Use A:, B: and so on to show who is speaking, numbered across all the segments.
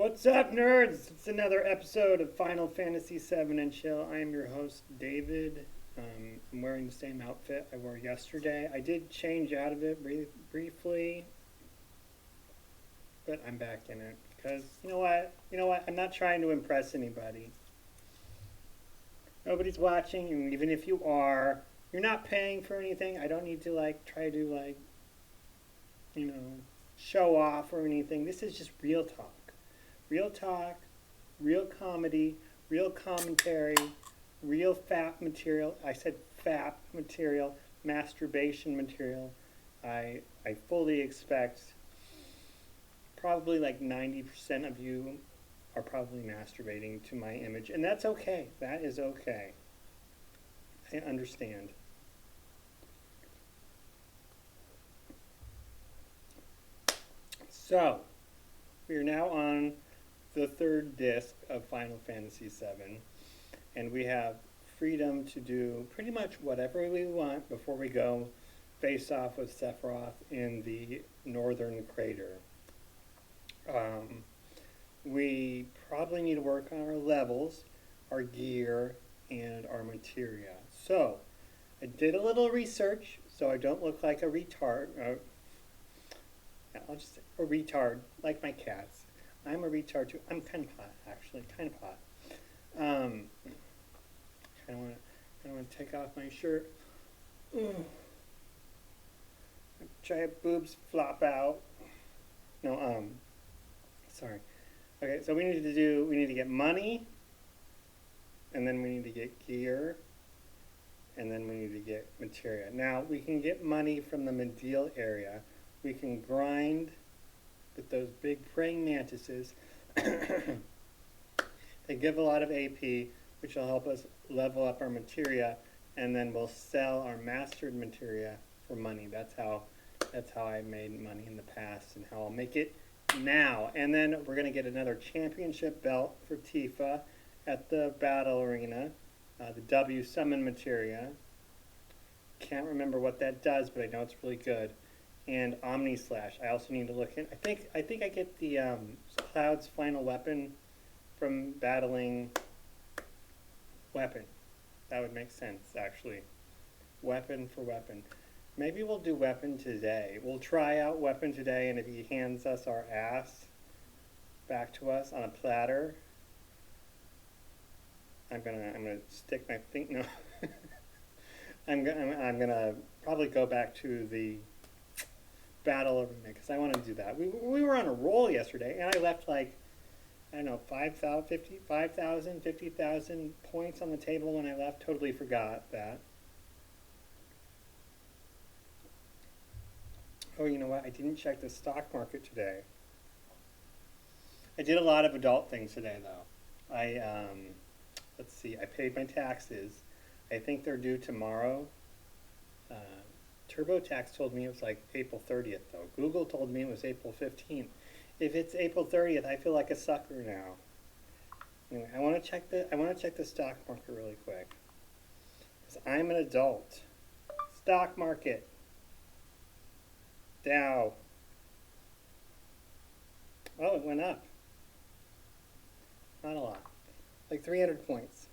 A: What's up, nerds? It's another episode of Final Fantasy VII and Chill. I am your host, David. I'm wearing the same outfit I wore yesterday. I did change out of it briefly, but I'm back in it because you know what? I'm not trying to impress anybody. Nobody's watching, and even if you are, you're not paying for anything. I don't need to try to show off or anything. This is just real talk. Real talk, real comedy, real commentary, real fap material. I said fap material, masturbation material. I fully expect probably like 90% of you are probably masturbating to my image, and that's okay. That is okay. I understand. So, we are now on the third disc of Final Fantasy VII, and we have freedom to do pretty much whatever we want before we go face off with Sephiroth in the northern crater. We probably need to work on our levels, our gear, and our materia. So, I did a little research so I don't look like a retard. I'll just say a retard, like my cats. I'm a retard too. I'm kind of hot, actually. Kind of hot. I don't want to take off my shirt. Giant boobs flop out. No, sorry. Okay, so we need to get money, and then we need to get gear, and then we need to get materia. Now, we can get money from the Medill area. We can grind with those big praying mantises. They give a lot of AP, which will help us level up our materia, and then we'll sell our mastered materia for money. That's how I made money in the past and how I'll make it now. And then we're going to get another championship belt for Tifa at the battle arena, the W summon materia. Can't remember what that does, but I know it's really good. And Omni Slash. I also need to look in. I think I get the Cloud's final weapon from battling Weapon. That would make sense, actually. Weapon for Weapon. Maybe we'll do Weapon today. We'll try out Weapon today, and if he hands us our ass back to us on a platter, I'm gonna stick my thing. No, I'm gonna probably go back to the battle arena because I want to do that. We were on a roll yesterday, and I left 50,000 points on the table when I left. Totally forgot that. Oh, you know what? I didn't check the stock market today. I did a lot of adult things today, though. Let's see. I paid my taxes. I think they're due tomorrow. TurboTax told me it was like April 30th, though. Google told me it was April 15th. If it's April 30th, I feel like a sucker now. Anyway, I want to check the stock market really quick because I'm an adult. Stock market. Dow. Oh, it went up. Not a lot. Like 300 points.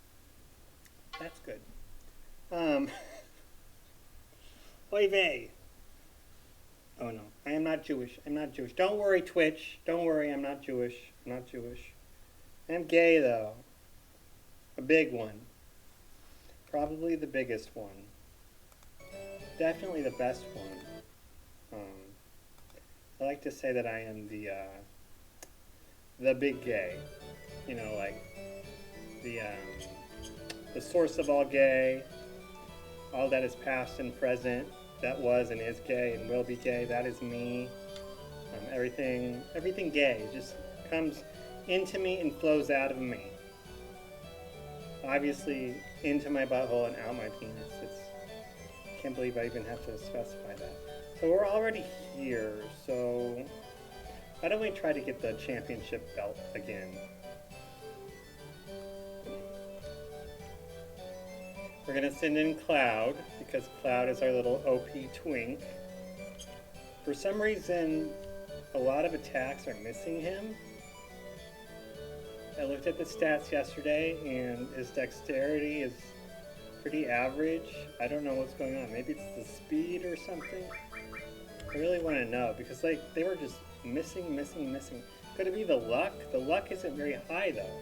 A: That's good. Oy vey. Oh no, I am not Jewish. I'm not Jewish. Don't worry, Twitch. Don't worry, I'm not Jewish. I'm not Jewish. I'm gay, though. A big one. Probably the biggest one. Definitely the best one. I like to say that I am the big gay. You know, like the source of all gay, all that is past and present, that was and is gay and will be gay, that is me. Everything gay just comes into me and flows out of me. Obviously, into my butthole and out my penis. I can't believe I even have to specify that. So we're already here, so why don't we try to get the championship belt again? We're going to send in Cloud, because Cloud is our little OP twink. For some reason, a lot of attacks are missing him. I looked at the stats yesterday, and his dexterity is pretty average. I don't know what's going on. Maybe it's the speed or something. I really want to know, because like they were just missing. Could it be the luck? The luck isn't very high though.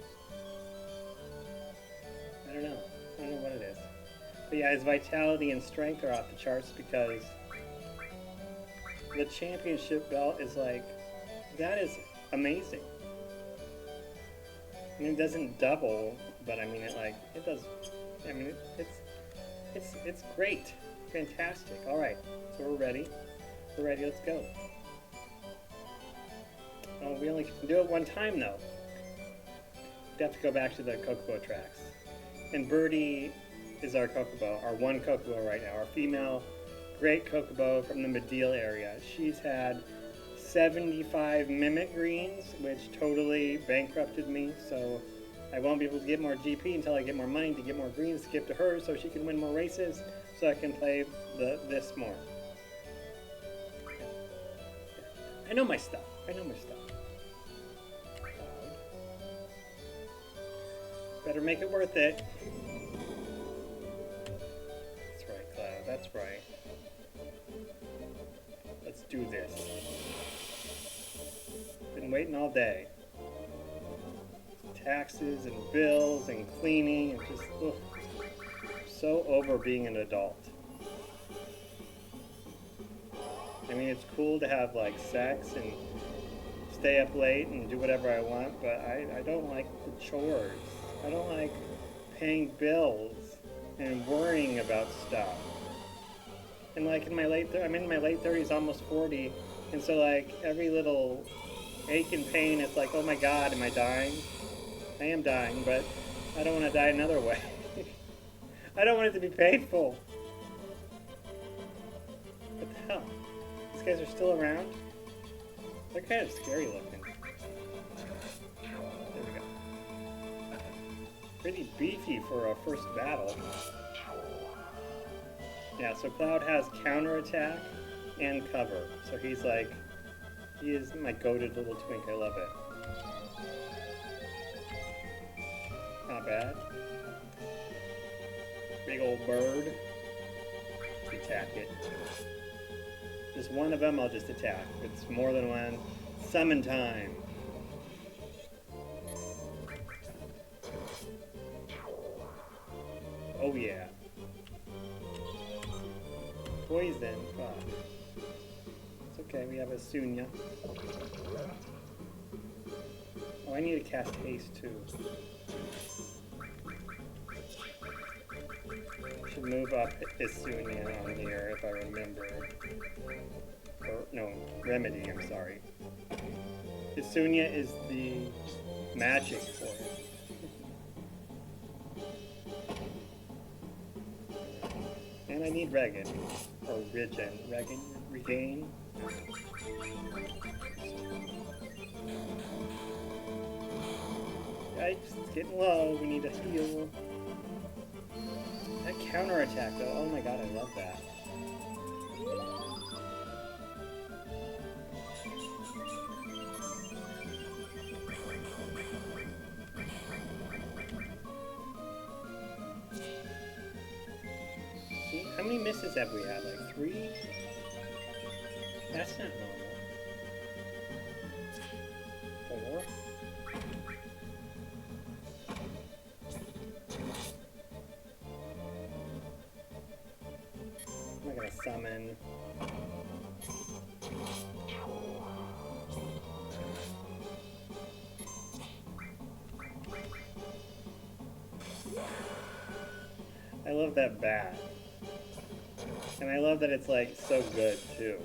A: I don't know. I don't know what it is. But yeah, his vitality and strength are off the charts because the championship belt is like, that is amazing. I mean, it doesn't double, but I mean, it does. I mean, it's great, fantastic. All right, so we're ready. We're ready. Let's go. Oh, we only can do it one time though. We have to go back to the Kokobo tracks. And Birdie is our Kokobo, our one Kokobo right now, our female great Kokobo from the Medial area. She's had 75 Mimic Greens, which totally bankrupted me, so I won't be able to get more GP until I get more money to get more greens to give to her so she can win more races, so I can play this more. I know my stuff. Better make it worth it. That's right, Cloud. That's right. Let's do this. Been waiting all day. Taxes and bills and cleaning and just so over being an adult. I mean, it's cool to have like sex and stay up late and do whatever I want, but I don't like the chores. I don't like paying bills and worrying about stuff. And like I'm in my late 30s, almost 40, and so like every little ache and pain, it's like, oh my God, am I dying? I am dying, but I don't want to die another way. I don't want it to be painful. What the hell? These guys are still around? They're kind of scary looking. There we go. Pretty beefy for a first battle. Yeah, so Cloud has counterattack and cover. So he is my goated little twink. I love it. Not bad. Big old bird. Attack it. Just one of them I'll just attack. If it's more than one, summon time. Oh yeah. Poison. Fuck. It's okay, we have a Sunya. Oh, I need to cast haste too. Should move up Isunya on here if I remember. Or, no, Remedy, I'm sorry. Isunya is the magic for it. And I need Regan. Or Regain. Yikes, it's getting low. We need to heal. That counterattack though, oh my God, I love that. See, how many misses have we had? Like 3? That's not normal. 4? I'm not gonna summon. I love that bat. And I love that it's like so good too.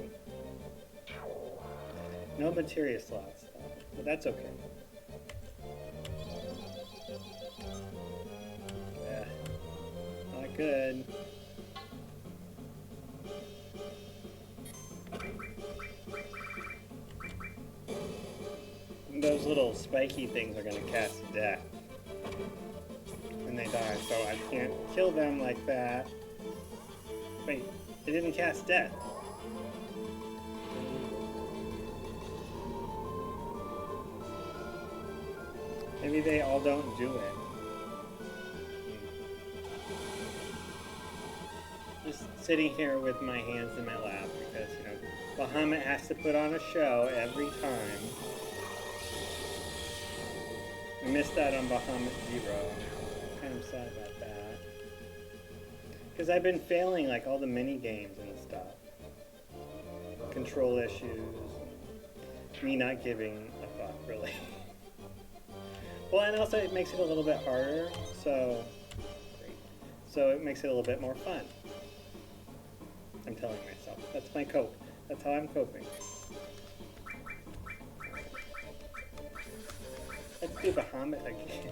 A: No materia slots though, but that's okay. Yeah, not good. Those little spiky things are going to cast death. And they die, so I can't kill them like that. Wait, it didn't cast death. Maybe they all don't do it. Just sitting here with my hands in my lap because, you know, Bahamut has to put on a show every time. I missed out on Bahamut 0. I'm kind of sad about that. Because I've been failing like all the mini games and stuff. Control issues. Me not giving a fuck, really. Well, and also it makes it a little bit harder, so it makes it a little bit more fun. I'm telling myself. That's my cope. That's how I'm coping. Let's do Bahamut again.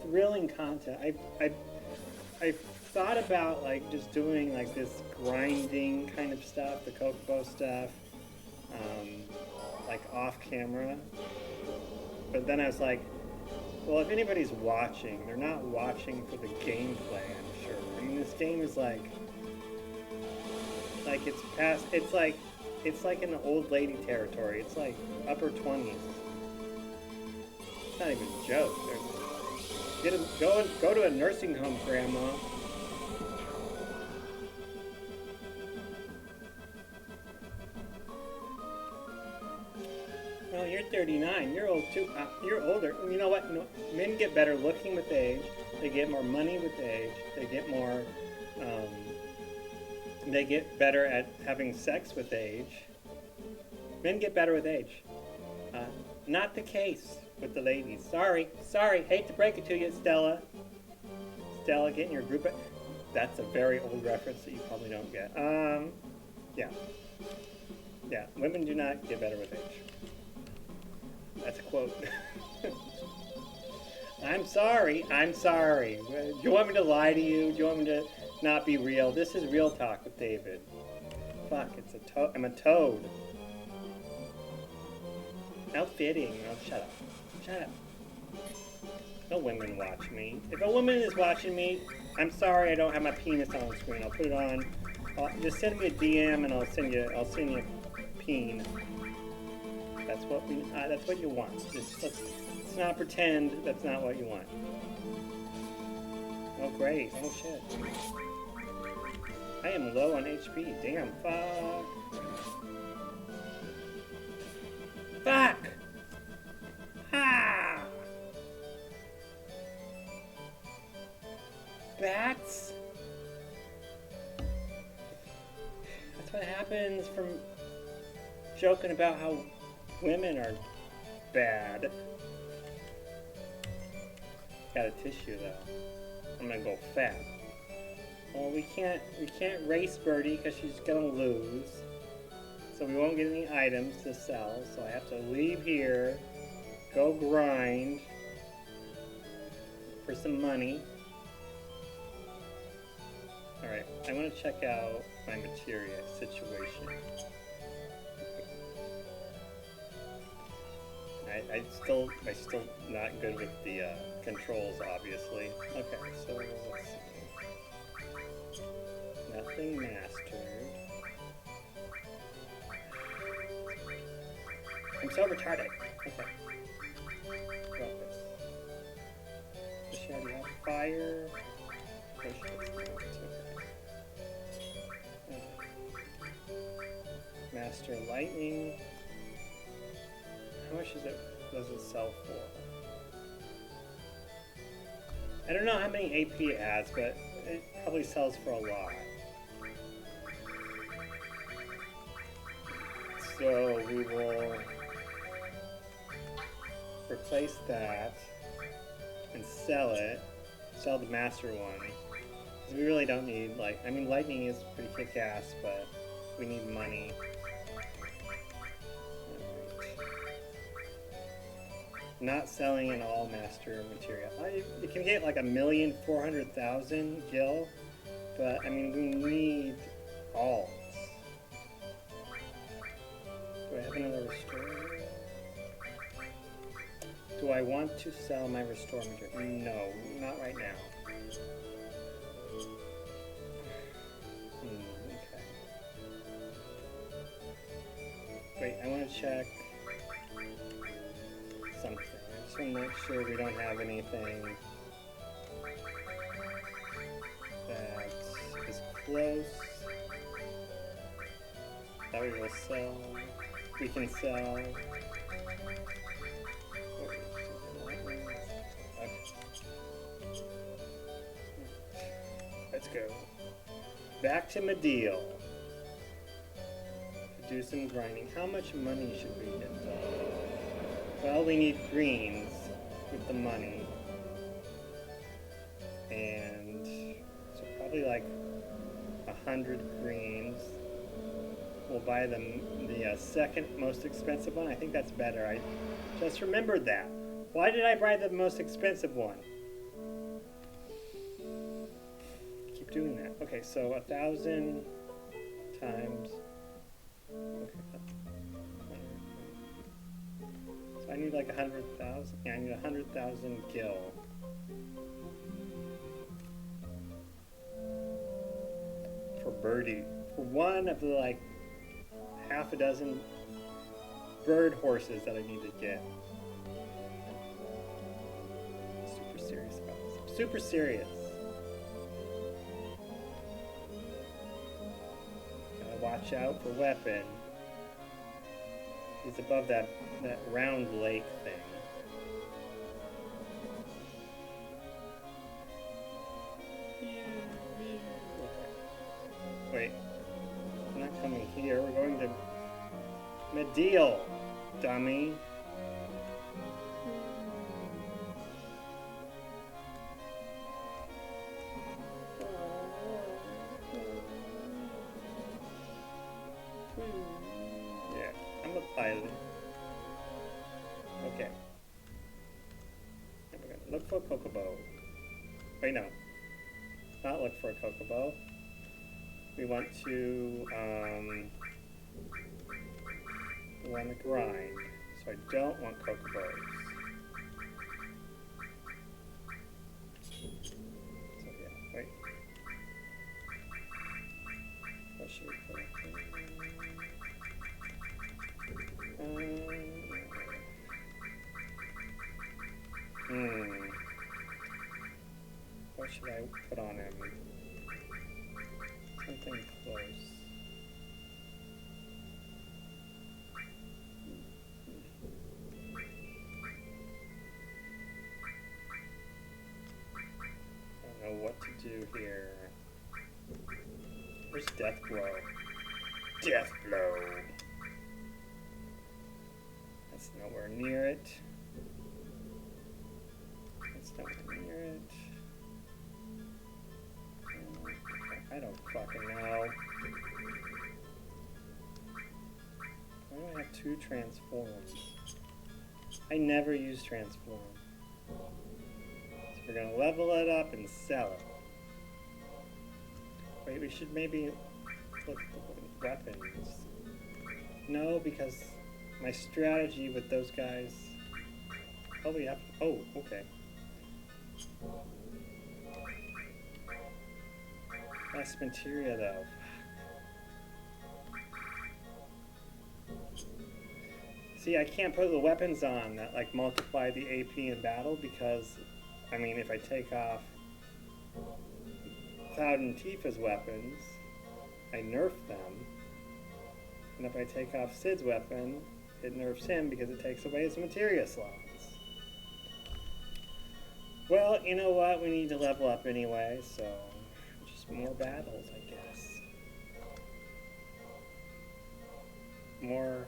A: Thrilling content. I thought about like just doing like this grinding kind of stuff, the Kokobo stuff, like off camera. But then I was like, well, if anybody's watching, they're not watching for the gameplay, I'm sure. I mean, this game is like it's past, it's like in the old lady territory. It's like upper 20s. It's not even a joke. Go to a nursing home, Grandma. Well, you're 39. You're old too. You're older. You know what? Men get better looking with age. They get more money with age. They get more. They get better at having sex with age. Men get better with age. Not the case with the ladies. Sorry. Hate to break it to you, Stella. Stella, get in your group. That's a very old reference that you probably don't get. Yeah. Women do not get better with age. That's a quote. I'm sorry. Do you want me to lie to you? Do you want me to not be real? This is real talk with David. Fuck, it's a toad. I'm a toad. How fitting. Oh, shut up. No women watch me. If a woman is watching me, I'm sorry I don't have my penis on the screen. I'll put it on. Just send me a DM and I'll send you a peen. That's what you want. Let's not pretend that's not what you want. Oh great. Oh shit. I am low on HP. Damn. Fuck. Bats? That's what happens from joking about how women are bad. Got a tissue though. I'm gonna go fat. Well, we can't race Birdie because she's gonna lose. So we won't get any items to sell. So I have to leave here, go grind for some money. All right, I want to check out my materia situation. I still not good with the controls, obviously. Okay, so let's see. Nothing mastered. I'm so retarded. Okay. Drop this. Does she already have fire? Oh, she does not. Okay. Master lightning. How much does it sell for? I don't know how many AP it has, but it probably sells for a lot. So we will replace that and sell the master one. Because we really don't need, I mean, lightning is pretty kick-ass, but we need money. Not selling an all master material. You can get like 1,400,000 gil, but I mean we need alts. Do I have another restore? Do I want to sell my restore material? No, not right now. Okay. Wait, I want to check something. I just want to make sure we don't have anything that is close that we will sell. We can sell. Let's go. Back to Medeal. Do some grinding. How much money should we get though? Well, we need greens with the money. And so probably like 100 greens. We'll buy the second most expensive one. I think that's better. I just remembered that. Why did I buy the most expensive one? Keep doing that. Okay, so 1,000 times. Okay. So I need like 100,000. Yeah, I need 100,000 gil. For birdie. For one of the like half a dozen bird horses that I need to get. Super serious about this. Super serious. Gotta watch out for weapon. He's above that round lake thing. Wait. We're not coming here. We're going to Medeal, dummy. Yeah, I'm a pilot. Okay. And we're gonna look for a chocobo. Wait, no. Not look for a chocobo. We want to grind, so I don't want chocobos. So yeah, wait. What should we put what should I put on him? Something close. I don't know what to do here. Where's Death Blow? Death Blow! That's nowhere near it. That's nowhere near it. I don't fucking know. Why do I have 2 transforms? I never use transform. So we're gonna level it up and sell it. Wait, we should maybe look at the weapons. No, because my strategy with those guys. Oh, we have. Oh, okay. Less materia though. See, I can't put the weapons on that like multiply the AP in battle because, I mean, if I take off Cloud and Tifa's weapons, I nerf them. And if I take off Sid's weapon, it nerfs him because it takes away his materia slots. Well, you know what? We need to level up anyway, so just more battles, I guess. More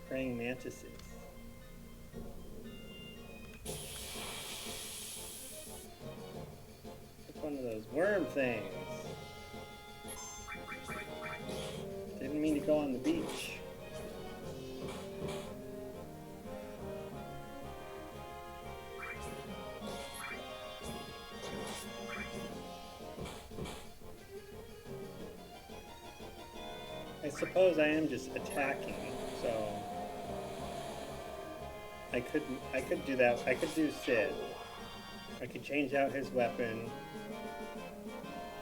A: praying mantises. It's one of those worm things. Didn't mean to go on the beach. I suppose I am just attacking, so I could do that. I could do Sid. I could change out his weapon,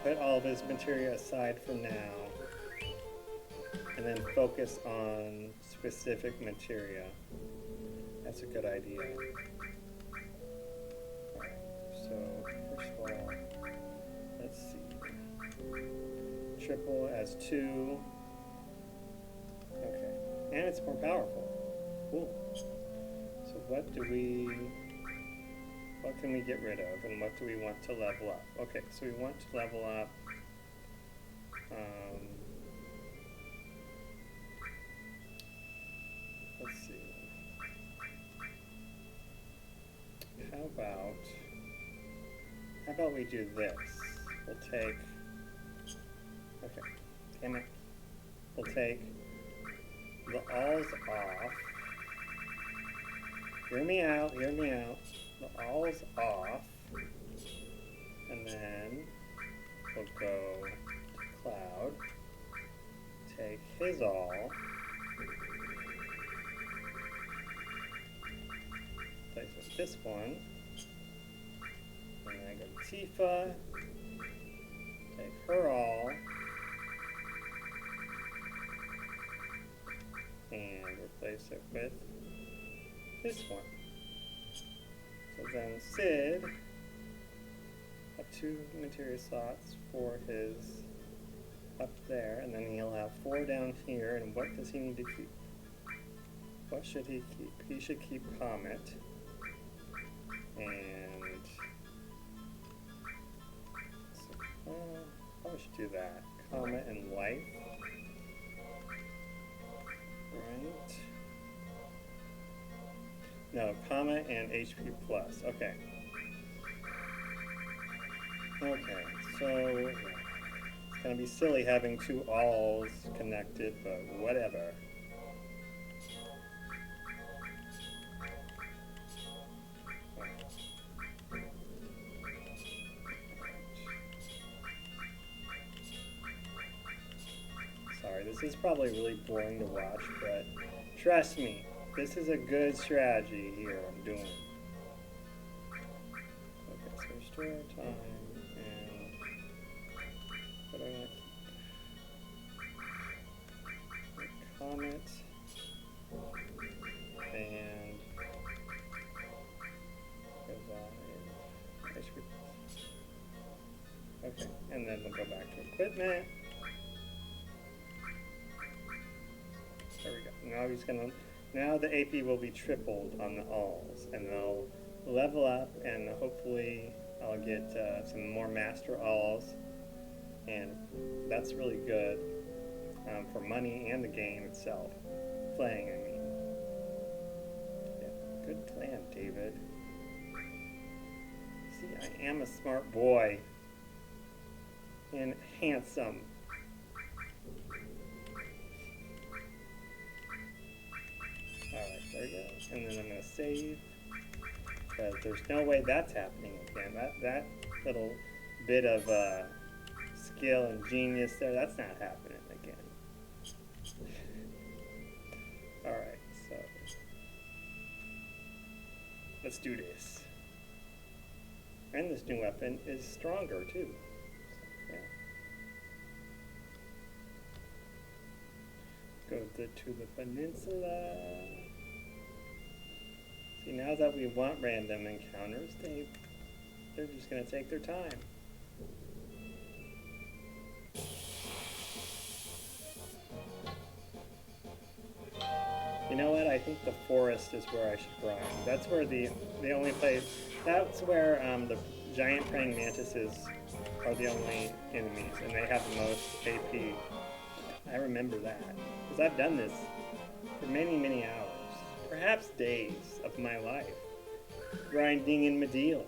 A: put all of his materia aside for now, and then focus on specific materia That's a good idea. Alright, so first of all, let's see. Triple as 2. Okay. And it's more powerful. Cool. So what can we get rid of, and what do we want to level up? Okay, so we want to level up let's see. How about we do this? We'll take, okay, damn it. We'll take the alls off. Hear me out, hear me out. The alls off. And then we'll go to Cloud. Take his all. Place with this one. And then I go to Tifa. Take her all. And replace it with this one. So then Sid have 2 materia slots for his up there, and then he'll have 4 down here. And what does he need to keep? What should he keep? He should keep Comet. And so, probably should do that. Comet and Life. Right. No, Comet and HP plus. Okay. Okay, so it's gonna be silly having 2 alls connected, but whatever. Sorry, this is probably really boring to watch, but trust me, this is a good strategy here I'm doing. Okay, so restore time, and what do I want to keep? Comet, and provide. Okay, and then we'll go back to equipment. There we go. Now he's gonna. Now the AP will be tripled on the alls, and they'll level up, and hopefully I'll get some more master alls, and that's really good for money and the game itself. Playing, I mean. Yeah, good plan, David. See, I am a smart boy and handsome. Alright, there we go. And then I'm going to save, because there's no way that's happening again. That little bit of skill and genius there, that's not happening again. Alright, so let's do this. And this new weapon is stronger too. So, yeah. Go to the peninsula. See, now that we want random encounters, they're just going to take their time. You know what? I think the forest is where I should grind. That's where the only place. That's where the giant praying mantises are the only enemies, and they have the most AP. I remember that, because I've done this for many, many hours, perhaps days of my life, grinding in Medeal.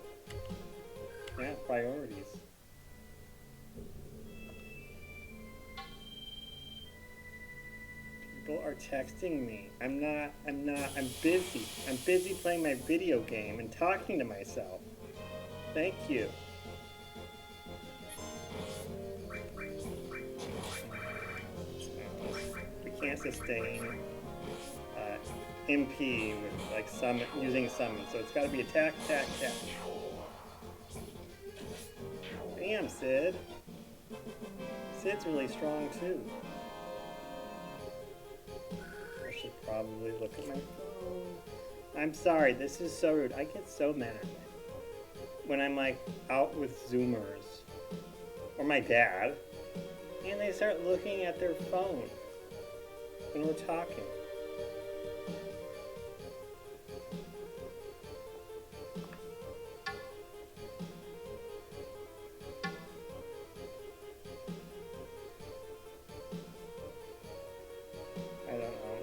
A: Yeah, priorities. People are texting me. I'm busy. I'm busy playing my video game and talking to myself. Thank you. Can't sustain MP with like summon, using summon, so it's got to be attack, attack, attack. Damn, Sid. Sid's really strong too. I should probably look at my phone. I'm sorry, this is so rude. I get so mad when I'm like out with Zoomers or my dad and they start looking at their phone when we're talking. I don't know.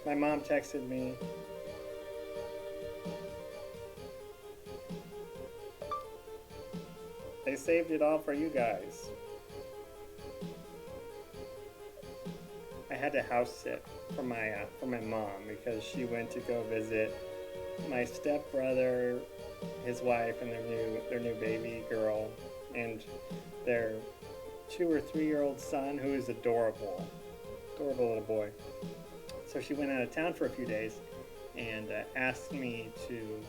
A: My mom texted me. They saved it all for you guys. I had to house sit for my mom because she went to go visit my stepbrother, his wife, and their new baby girl, and their 2 or 3 year old son, who is adorable little boy. So she went out of town for a few days and asked me to,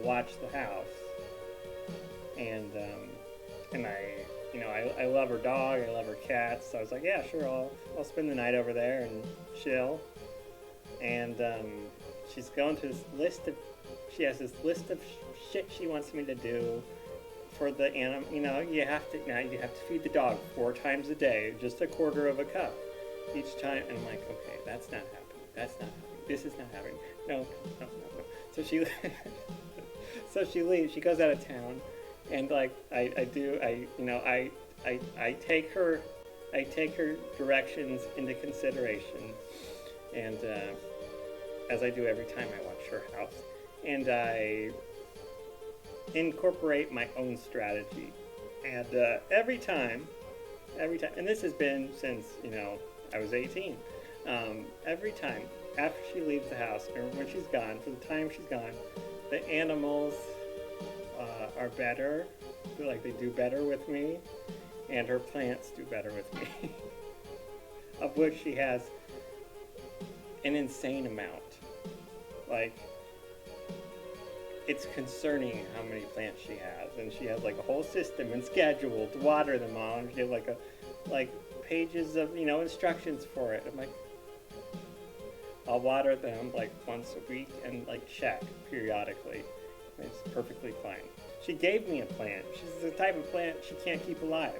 A: watch the house. And I love her dog, I love her cats, so I was like, yeah, sure, I'll spend the night over there and chill. And she's going through she has this list of shit she wants me to do for the animal. You have to feed the dog 4 times a day, just a quarter of a cup each time. And I'm like, okay, that's not happening. This is not happening. No. So she leaves. She goes out of town, and like I take her directions into consideration, and as I do every time I watch her house, and I incorporate my own strategy, and every time, and this has been since I was 18. Every time after she leaves the house, or when she's gone, for the time she's gone, the animals are better. Like, they do better with me, and her plants do better with me. Of which she has an insane amount. Like, it's concerning how many plants she has, and she has like a whole system and schedule to water them all, and she has like pages of instructions for it. I'm like, I'll water them like once a week and like check periodically. It's perfectly fine. She gave me a plant. She's the type of plant she can't keep alive.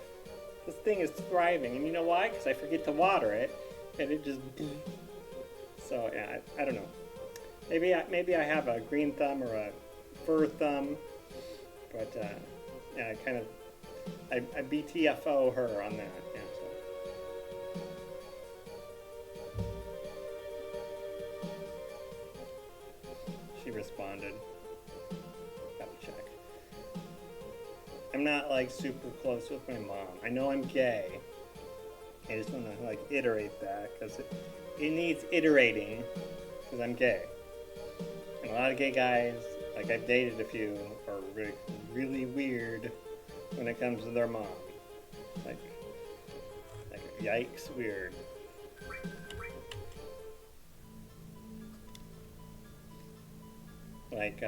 A: This thing is thriving, and you know why? Because I forget to water it, and it just. So yeah, I don't know. Maybe I have a green thumb or a fur thumb, but yeah, I BTFO her on that. Yeah, so. She responded. Gotta check. I'm not like super close with my mom. I know I'm gay. I just want to like iterate that because it needs iterating because I'm gay. And a lot of gay guys, like I've dated a few, are really, really weird when it comes to their mom. Like yikes weird. Like,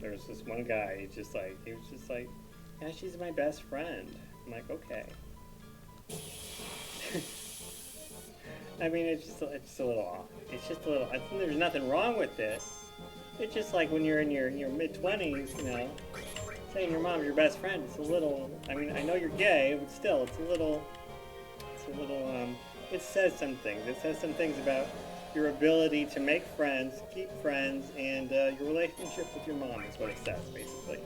A: there was this one guy, he was just like, yeah, she's my best friend. I'm like, okay. I mean, it's just a little off. It's just a little, I think there's nothing wrong with it. It's just like when you're in your mid-20s, saying your mom's your best friend, it's a little, I mean, I know you're gay, but still, it says some things. It says some things about your ability to make friends, keep friends, and your relationship with your mom is what it says, basically.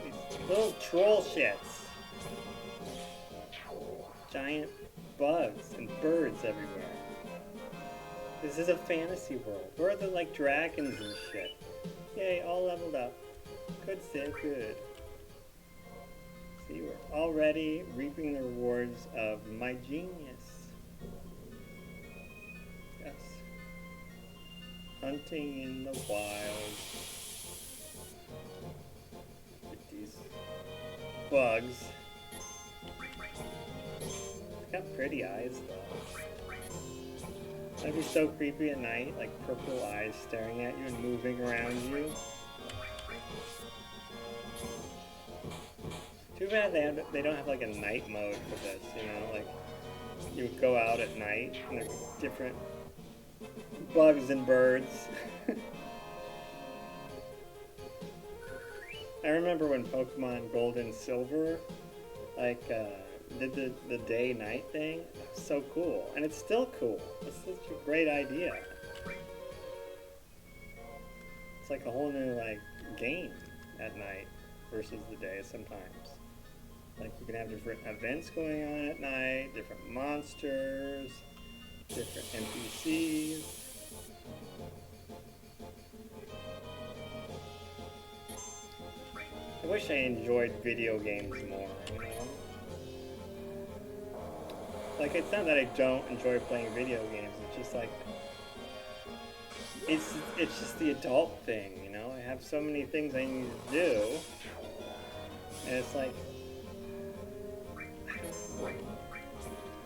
A: These little troll shits. Giant bugs and birds everywhere. This is a fantasy world. Where are the like dragons and shit? Yay, all leveled up. Good save, good. See, we're already reaping the rewards of my genius. Yes. Hunting in the wild. With these bugs. They've got pretty eyes though. That'd be so creepy at night, like purple eyes staring at you and moving around you. Too bad they don't have like a night mode for this, like you would go out at night and there's different bugs and birds. I remember when Pokemon Gold and Silver like did the day-night thing. That was so cool, and it's still cool. It's such a great idea. It's like a whole new like game at night versus the day sometimes. Like you can have different events going on at night, different monsters, different NPCs. I wish I enjoyed video games more, you know? Like, it's not that I don't enjoy playing video games, it's just like, it's just the adult thing, you know? I have so many things I need to do, and it's like,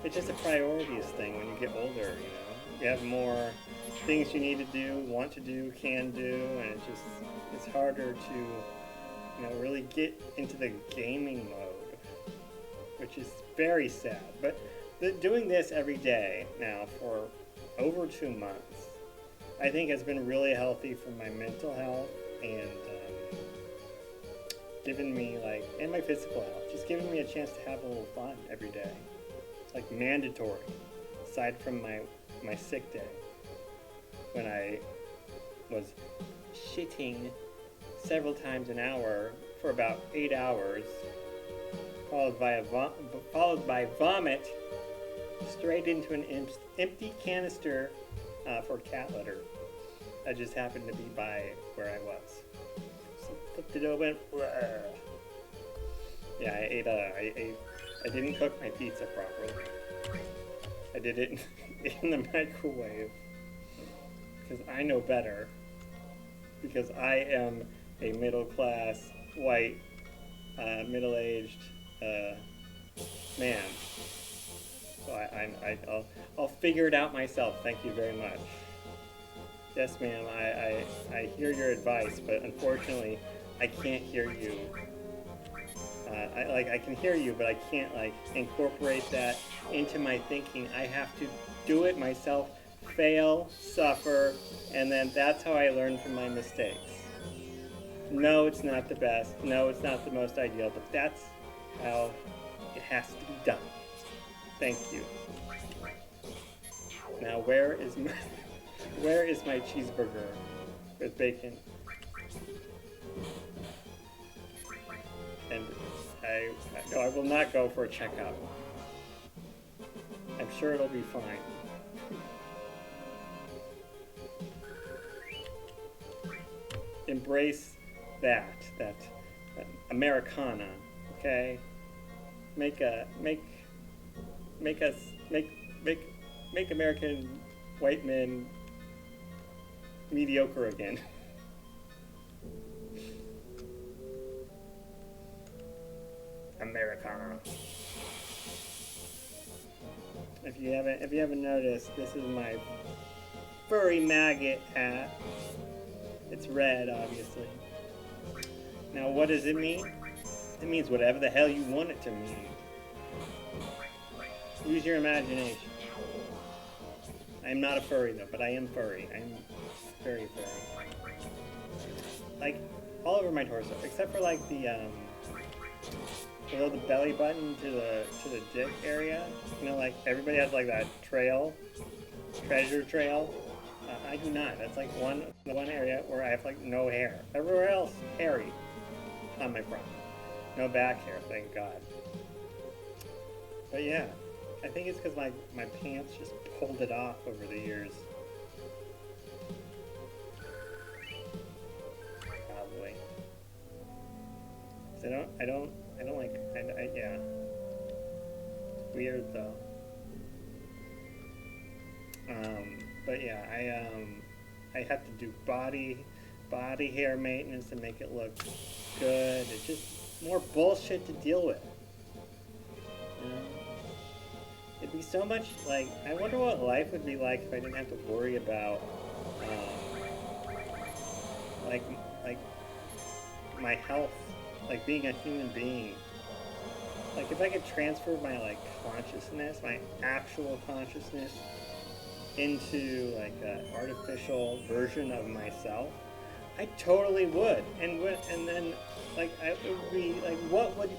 A: it's just a priorities thing when you get older, you know? You have more things you need to do, want to do, can do, and it's harder to, you know, really get into the gaming mode, which is very sad. But doing this every day now for over 2 months, I think has been really healthy for my mental health and given me like, and my physical health, just giving me a chance to have a little fun every day. It's like mandatory, aside from my sick day, when I was shitting several times an hour for about 8 hours, followed by vomit straight into an empty canister for cat litter that just happened to be by where I was. So flipped it open. Yeah, I didn't cook my pizza properly. I did it in the microwave because I know better. Because I am a middle-class, white, middle-aged man. So I'll figure it out myself. Thank you very much. Yes, ma'am, I hear your advice, but unfortunately, I can't hear you. I can hear you, but I can't like incorporate that into my thinking. I have to do it myself, fail, suffer, and then that's how I learn from my mistakes. No, it's not the best. No, it's not the most ideal, but that's how it has to be done. Thank you. Now, where is my cheeseburger with bacon? And I will not go for a checkout. I'm sure it'll be fine. Embrace that Americana, okay? Make American white men mediocre again. Americana. If you haven't noticed, this is my furry maggot hat. It's red, obviously. Now, what does it mean? It means whatever the hell you want it to mean. Use your imagination. I'm not a furry, though, but I am furry. I'm very furry. Like, all over my torso, except for, like, below the belly button to the dick area. You know, like, everybody has, like, that treasure trail. I do not. That's, like, one area where I have, like, no hair. Everywhere else, hairy on my front. No back hair, thank God. But yeah, I think it's because my pants just pulled it off over the years. Probably. So I don't like, yeah. It's weird though. But yeah, I have to do body hair maintenance to make it look good. It's just more bullshit to deal with. You know? It'd be so much like, I wonder what life would be like if I didn't have to worry about like my health, like being a human being. like if I could transfer my like consciousness, my actual consciousness, into like an artificial version of myself, I totally would. And then like I would be like, what would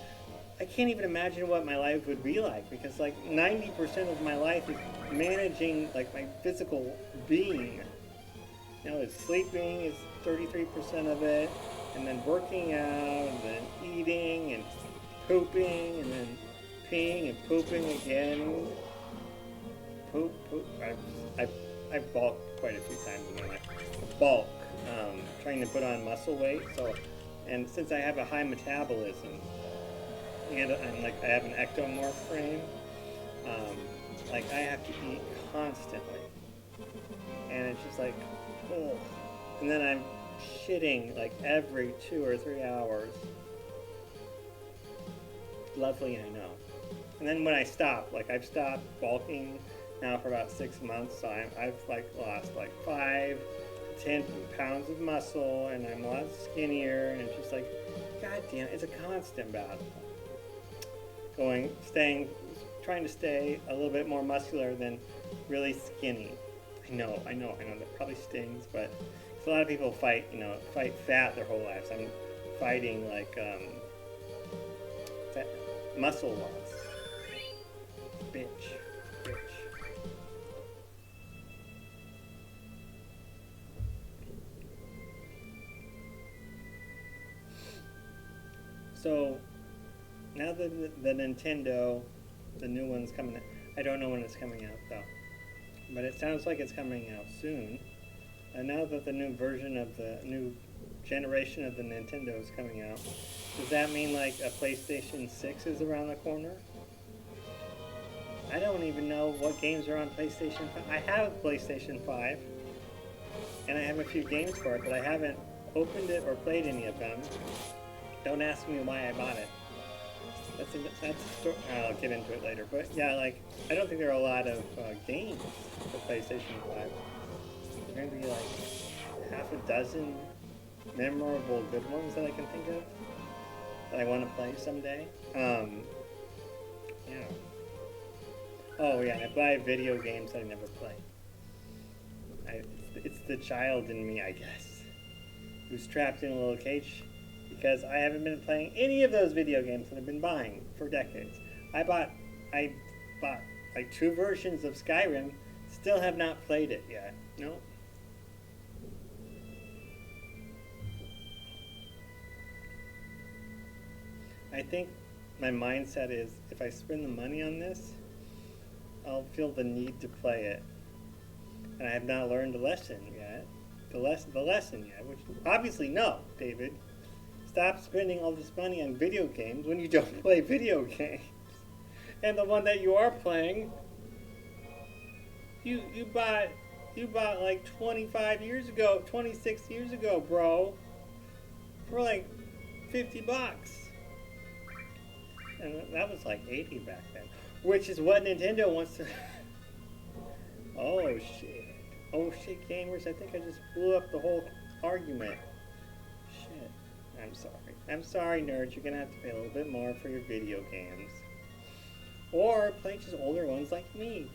A: I can't even imagine what my life would be like, because like 90% of my life is managing like my physical being. You know, it's sleeping is 33% of it, and then working out, and then eating, and pooping, and then peeing and pooping again. Poop. I've bulked quite a few times in my life. Bulk, trying to put on muscle weight. So, and since I have a high metabolism, and like I have an ectomorph frame, like I have to eat constantly, and it's just like, ugh. And then I'm shitting like every 2 or 3 hours. Lovely, I know. And then when I stop, like I've stopped bulking now for about 6 months, so I've like lost like 5 to 10 pounds of muscle, and I'm a lot skinnier, and it's just like, god damn, it's a constant battle. Trying to stay a little bit more muscular than really skinny. I know, that probably stings, but a lot of people fight fat their whole lives. I'm fighting like fat, muscle loss. Bitch. So now the Nintendo, the new one's coming out. I don't know when it's coming out though, but it sounds like it's coming out soon. And now that the new version of the new generation of the Nintendo is coming out, does that mean like a PlayStation 6 is around the corner? I don't even know what games are on PlayStation 5. I have a PlayStation 5, and I have a few games for it, but I haven't opened it or played any of them. Don't ask me why I bought it. That's a story. I'll get into it later. But yeah, like I don't think there are a lot of games for PlayStation 5. There's going to be like half a dozen memorable good ones that I can think of that I want to play someday. Yeah. Oh yeah, I buy video games that I never play. It's the child in me, I guess, who's trapped in a little cage because I haven't been playing any of those video games that I've been buying for decades. I bought like 2 versions of Skyrim, still have not played it yet. No. I think my mindset is if I spend the money on this, I'll feel the need to play it. And I have not learned the lesson yet. The lesson yet, which obviously no, David. Stop spending all this money on video games when you don't play video games. And the one that you are playing, you bought like 25 years ago, 26 years ago, bro. For like $50. And that was like 80 back then. Which is what Nintendo wants to... Oh shit, gamers, I think I just blew up the whole argument. Shit. I'm sorry, nerds, you're gonna have to pay a little bit more for your video games. Or play just older ones like me.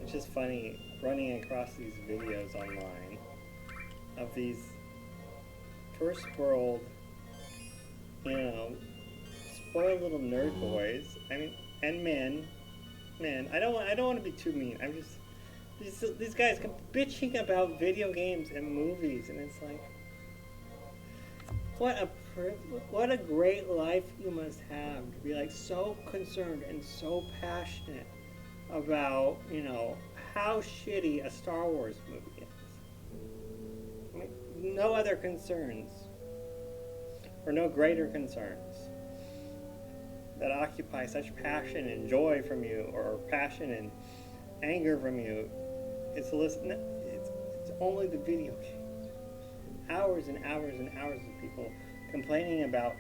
A: It's just funny running across these videos online of these first world, spoiled little nerd boys. I mean, and men. I don't want to be too mean. I'm just these guys bitching about video games and movies, and it's like, what a great life you must have to be like so concerned and so passionate about how shitty a Star Wars movie is. I mean, no other concerns, or no greater concerns that occupy such passion and joy from you, or passion and anger from you. It's only the video games. Hours and hours and hours of people complaining about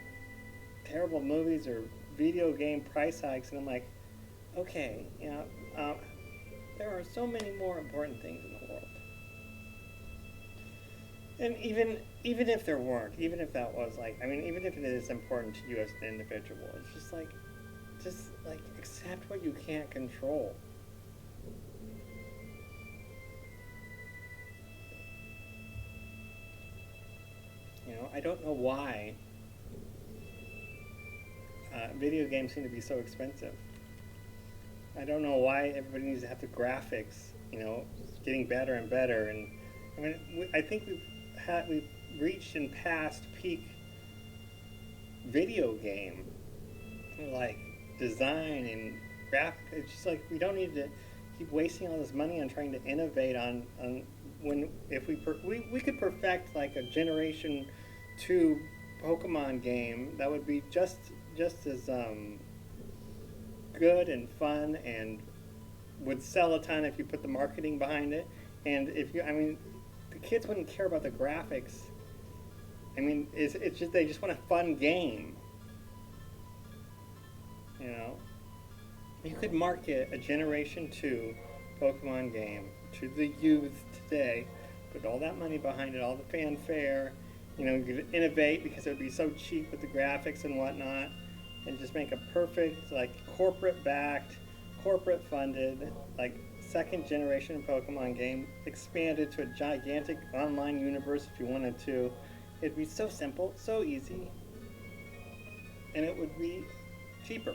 A: terrible movies or video game price hikes, and I'm like, okay, there are so many more important things in the world. And even if there weren't, even if that was like, I mean, even if it is important to you as an individual, it's just like accept what you can't control. You know, I don't know why video games seem to be so expensive. I don't know why everybody needs to have the graphics, you know, getting better and better. And I mean, I think we've reached and passed peak video game like design and graphic. It's just like we don't need to keep wasting all this money on trying to innovate on when if we could perfect like a Generation 2 Pokemon game that would be just as good and fun and would sell a ton if you put the marketing behind it. And if you, I mean, the kids wouldn't care about the graphics. I mean, it's just they just want a fun game. You know, you could market a Generation 2 Pokemon game to the youth today, put all that money behind it, all the fanfare. You know, you could innovate because it would be so cheap with the graphics and whatnot, and just make a perfect, like, corporate-backed, corporate-funded, like, second generation Pokemon game, expanded to a gigantic online universe if you wanted to. It'd be so simple, so easy, and it would be cheaper.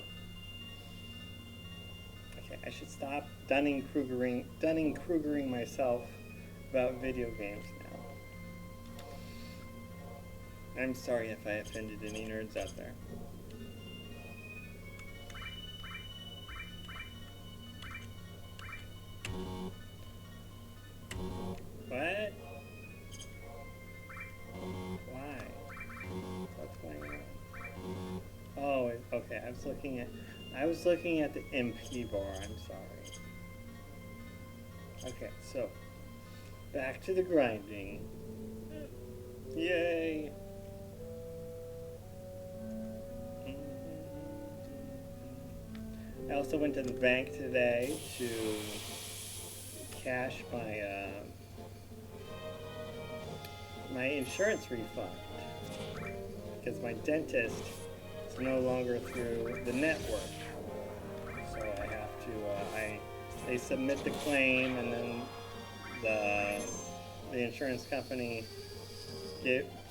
A: Okay, I should stop Dunning-Krugering myself about video games now. I'm sorry if I offended any nerds out there. What? Why? What's going on? Oh, okay. I was looking at the MP bar. I'm sorry. Okay, so back to the grinding. Yay! I also went to the bank today to cash my insurance refund because my dentist is no longer through the network. So I have to, they submit the claim and then the insurance company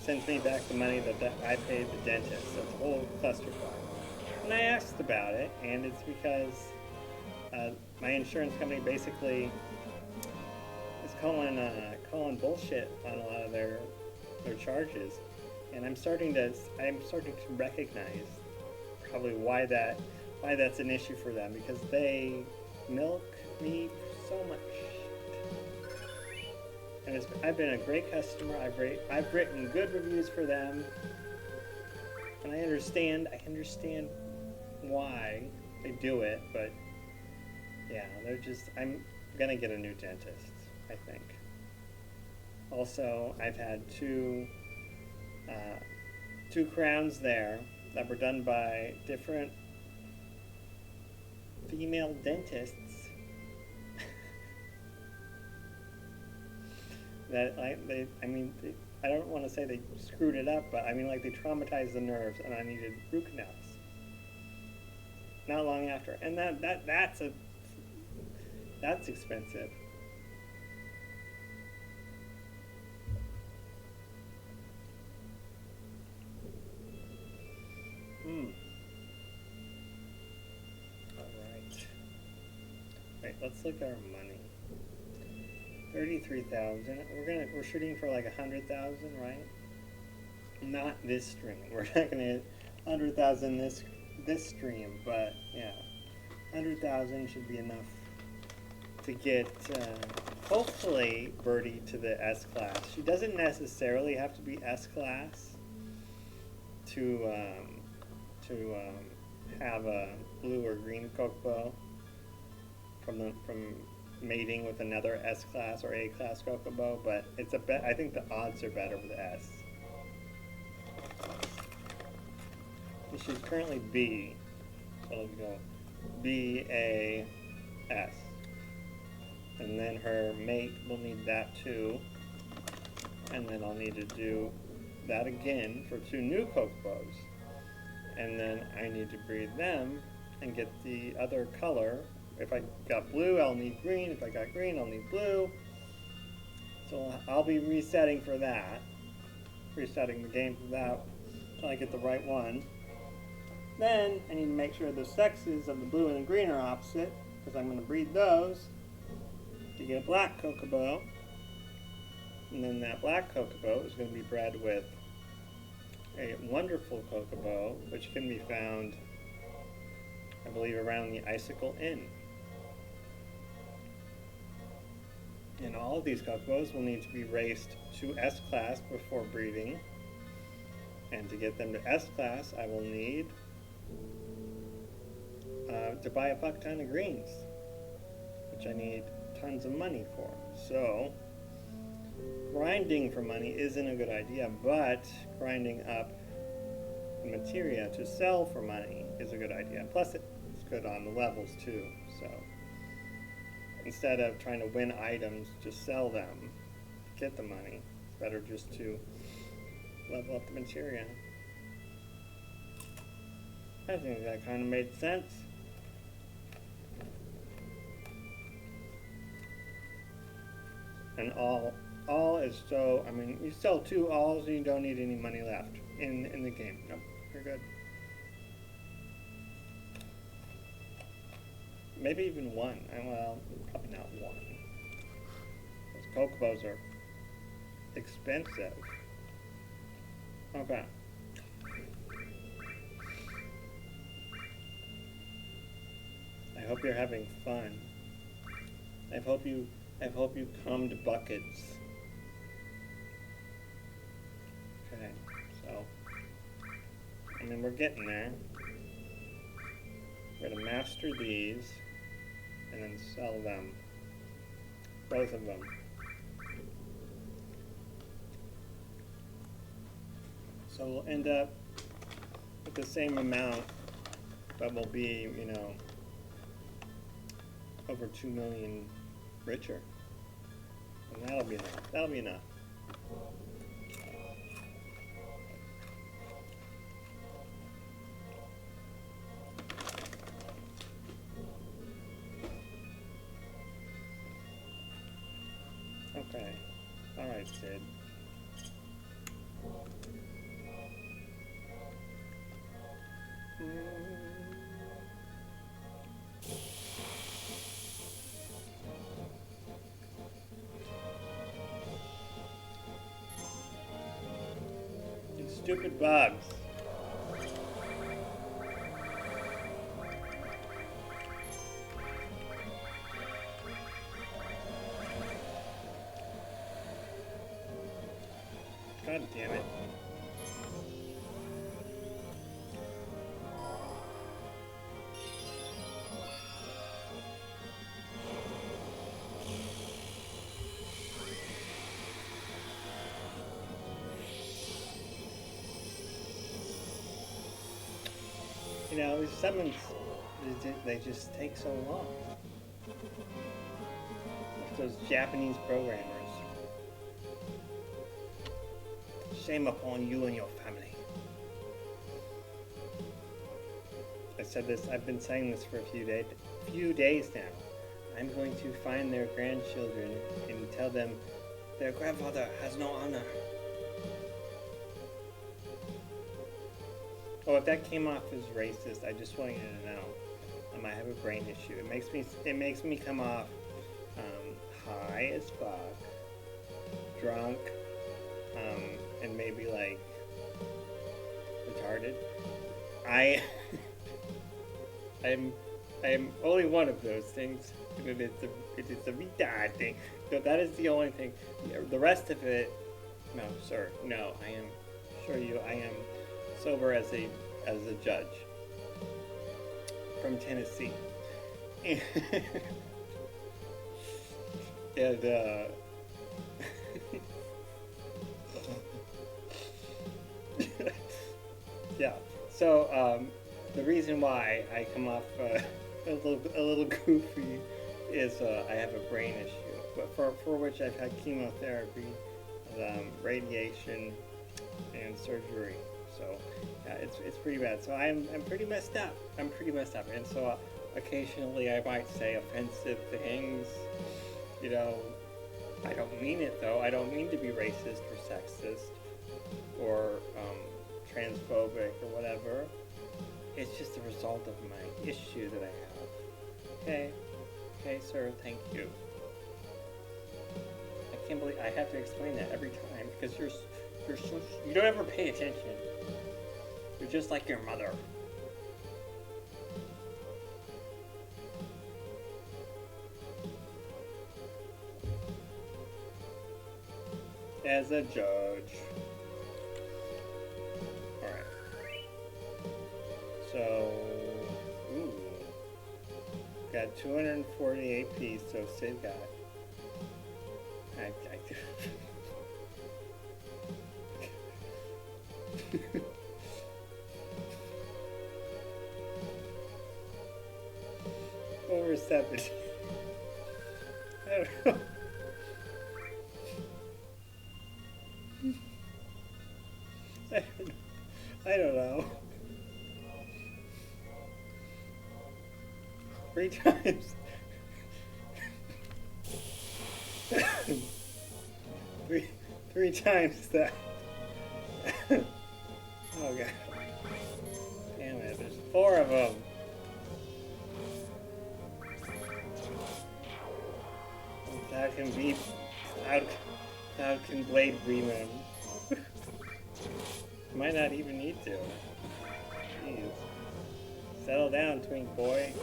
A: sends me back the money that I paid the dentist. So it's a whole clusterfuck. And I asked about it, and it's because my insurance company basically is calling bullshit on a lot of their charges, and I'm starting to recognize probably why that's an issue for them, because they milk me so much. And I've been a great customer. I've written good reviews for them, and I understand why they do it, but yeah, I'm gonna get a new dentist, I think. Also, I've had two crowns there that were done by different female dentists that I don't want to say they screwed it up, but I mean, like, they traumatized the nerves, and I needed root canals not long after, and that's expensive. All right. Wait, let's look at our money. 33,000. We're shooting for like 100,000, right? Not this stream. We're not gonna hit 100,000 this stream, but yeah, 100,000 should be enough to get hopefully Birdie to the S class. She doesn't necessarily have to be S class to have a blue or green Kokobo from mating with another S class or A class Kokobo, but I think the odds are better with S. She's currently B, so let's go B, A, S. And then her mate will need that too. And then I'll need to do that again for 2 new Kokobos. And then I need to breed them and get the other color. If I got blue, I'll need green. If I got green, I'll need blue. So I'll be resetting for that. Resetting the game for that until I get the right one. Then I need to make sure the sexes of the blue and the green are opposite, because I'm going to breed those to get a black Kokobo. And then that black Kokobo is going to be bred with a wonderful Kokobo, which can be found, I believe, around the Icicle Inn. And all of these Kokobos will need to be raced to S class before breeding. And to get them to S class, I will need to buy a fuck ton of greens, which I need tons of money for. So grinding for money isn't a good idea, but grinding up the materia to sell for money is a good idea. Plus it's good on the levels too. So instead of trying to win items, just sell them to get the money. It's better just to level up the materia. I think that kind of made sense. And all is so, I mean, you sell 2 alls and you don't need any money left in the game. Nope, you're good. Maybe even 1. Well, probably not 1. Those Kokobos are expensive. Okay. I hope you're having fun. I hope you come to buckets. Okay, so I mean we're getting there. We're gonna master these and then sell them. Both of them. So we'll end up with the same amount, but we'll be, you know, over 2 million richer. And that'll be enough. That'll be enough. Okay. Alright, Sid. These stupid bugs. God damn it. You know, these summons, they just take so long. Like those Japanese programmers. Shame upon you and your family. I said this, I've been saying this for a few days now. I'm going to find their grandchildren and tell them their grandfather has no honor. Oh, if that came off as racist, I just want you to know. I have a brain issue. It makes me come off high as fuck, drunk, and maybe like retarded. I am only one of those things. It's a retard thing. So that is the only thing. The rest of it, no, sir. No, I am sure you. I am sober as a judge from Tennessee. And yeah. So the reason why I come off a little goofy is I have a brain issue, but for which I've had chemotherapy radiation and surgery. So yeah, it's pretty bad. So I'm pretty messed up. I'm pretty messed up, and so occasionally I might say offensive things. You know, I don't mean it though. I don't mean to be racist or sexist or transphobic or whatever. It's just a result of my issue that I have. Okay, okay, sir. Thank you. I can't believe I have to explain that every time because you're so you don't ever pay attention. You're just like your mother. As a judge. Alright. So, ooh. Got 240 AP, so Sid got. Over 70. I don't know. I don't know. 3 times. three times that. Oh god. Damn it, there's 4 of them. Cloud can beat. Cloud can blade beam him. Might not even need to. Jeez. Settle down, twink boy.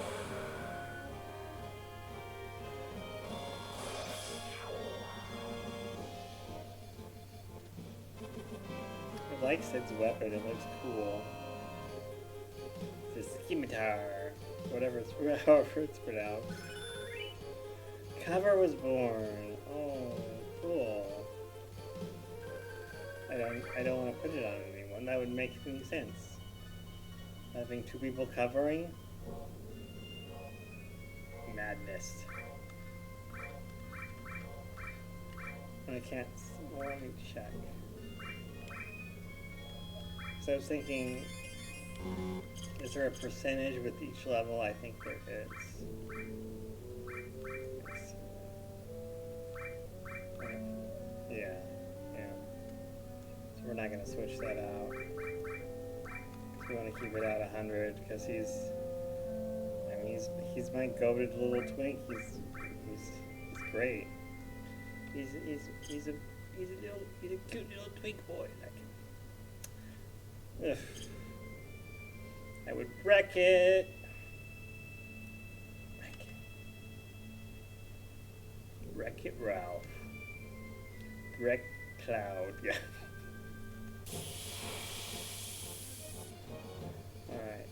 A: I like Sid's weapon, it looks cool. The scimitar. However it's pronounced. Cover was born. Oh, cool. I don't want to put it on anyone. That would make any sense. Having 2 people covering? Madness. I can't. Well, let me check. So I was thinking, is there a percentage with each level? I think there is. Yeah. We're not going to switch that out. We want to keep it at 100 because he's my goated little twink. He's great. He's a cute little twink boy. Ugh. I would wreck it. Wreck it, Ralph. Wreck Cloud. Yeah. Alright.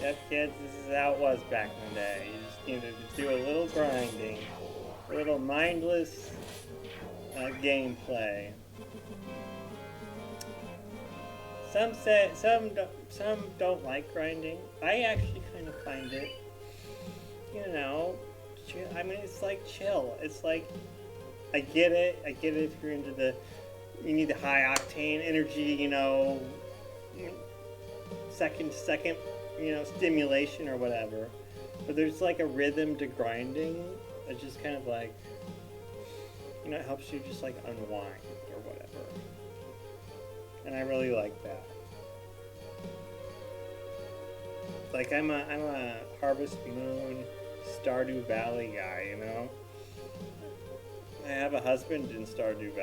A: Yep, kids, this is how it was back in the day. You just needed to do a little grinding, a little mindless gameplay. Some don't like grinding. I actually kind of find it, chill. I mean, it's like chill. It's like, I get it if you're into you need the high octane energy, second to second, stimulation or whatever. But there's like a rhythm to grinding that just kind of like, it helps you just like unwind or whatever. And I really like that. Like I'm a Harvest Moon, Stardew Valley guy, I have a husband in Stardew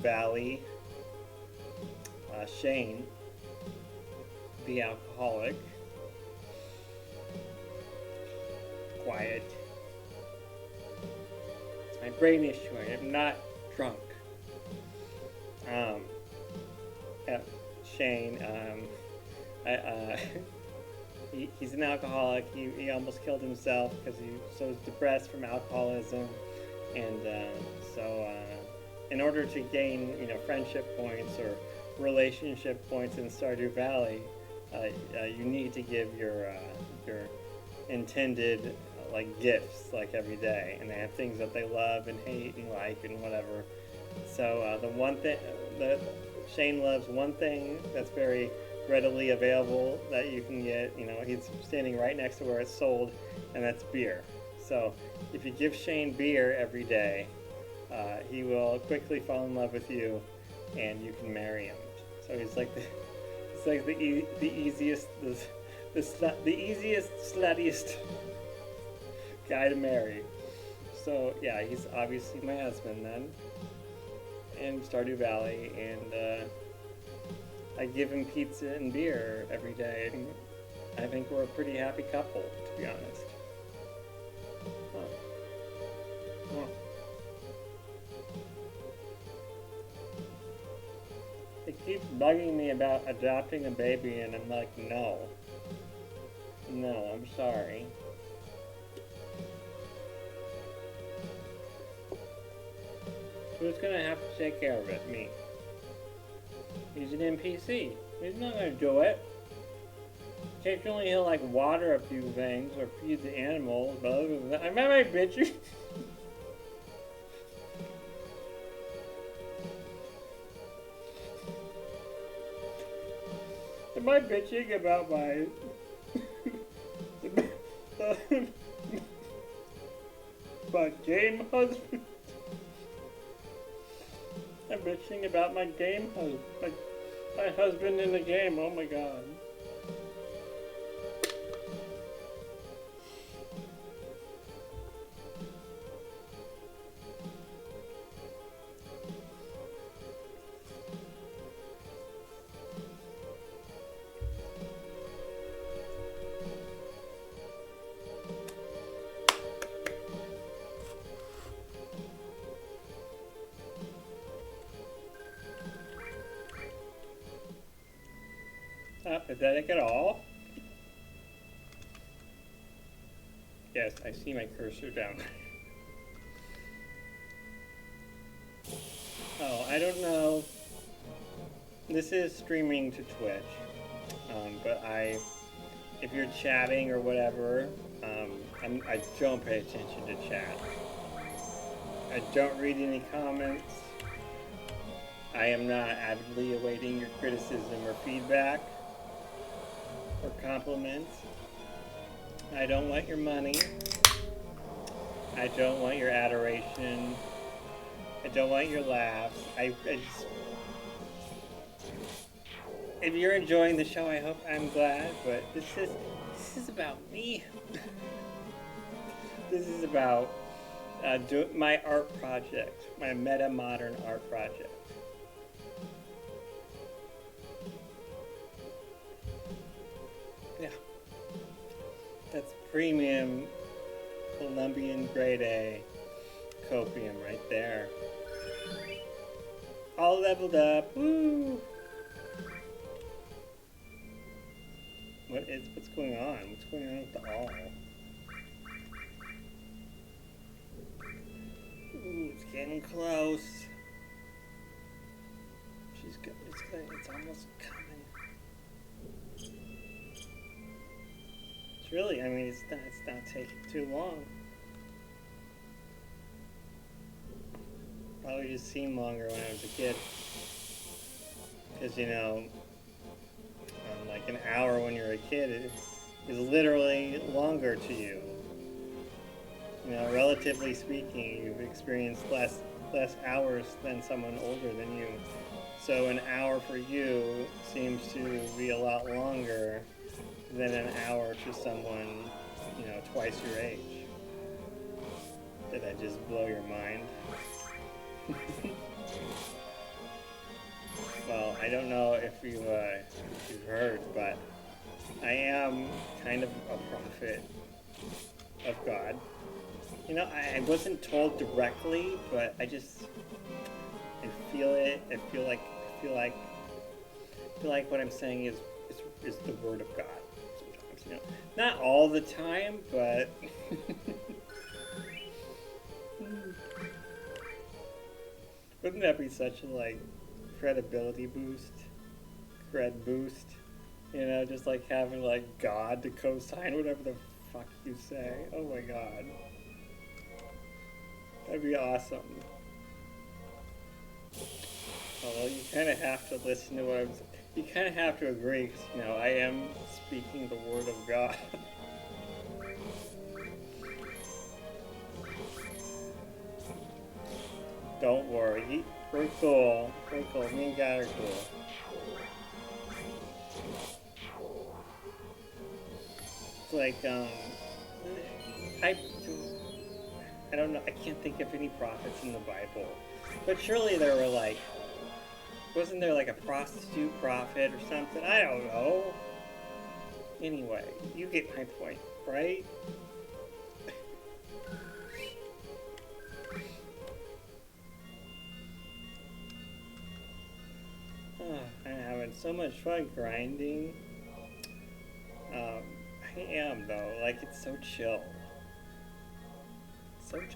A: Valley. Shane, the alcoholic. Quiet. It's my brain issue. I am not drunk. Shane, he's an alcoholic. He almost killed himself because he was so depressed from alcoholism, and so in order to gain friendship points or relationship points in Stardew Valley, You need to give your intended like gifts like every day, and they have things that they love and hate and like and whatever. So the one thing that Shane loves, one thing that's very readily available that you can get, he's standing right next to where it's sold, and that's beer. So if you give Shane beer every day, he will quickly fall in love with you, and you can marry him. So he's like the easiest, the easiest, sluttiest guy to marry. So yeah, he's obviously my husband then, in Stardew Valley, and I give him pizza and beer every day, and I think we're a pretty happy couple, to be honest. Huh. Huh. It keeps bugging me about adopting a baby, and I'm like, no. No, I'm sorry. Who's gonna have to take care of it? Me. He's an NPC. He's not gonna do it. Occasionally he'll like water a few things or feed the animals, but other than that, I'm not my bitchy. Am I bitching about my my game husband? I'm bitching about my game husband. My husband in the game, oh my god. Not pathetic at all. Yes, I see my cursor down there. Oh, I don't know. This is streaming to Twitch, but if you're chatting or whatever, I don't pay attention to chat. I don't read any comments. I am not avidly awaiting your criticism or feedback or compliments. I don't want your money. I don't want your adoration. I don't want your laughs. I just, if you're enjoying the show, I hope I'm glad. But this is about me. This is about my art project, my meta modern art project. Yeah, that's premium Colombian grade A copium right there. All leveled up. Woo! What's going on? What's going on with the all? Ooh, it's getting close. It's almost coming. It's really, I mean, it's not taking too long. Probably just seemed longer when I was a kid. Because, like an hour when you're a kid is literally longer to you. Relatively speaking, you've experienced less hours than someone older than you. So an hour for you seems to be a lot longer than an hour to someone, twice your age. Did I just blow your mind? Well, I don't know if you've heard, but I am kind of a prophet of God. I wasn't told directly, but I feel it. I feel like what I'm saying is the word of God. Sometimes, not all the time, but wouldn't that be such a credibility boost, cred boost, You know, just like having like God to co-sign whatever the fuck you say. Oh my god. That'd be awesome. Although you kind of have to listen to what I'm saying. You kind of have to agree because, you know, I am speaking the word of God. Don't worry. We're cool. We're cool. Me and God are cool. It's like, I, I don't know. I can't think of any prophets in the Bible. But surely there were like, wasn't there like a prostitute prophet or something? I don't know. Anyway, you get my point, right? Oh, I'm having so much fun grinding. I am though. Like it's so chill.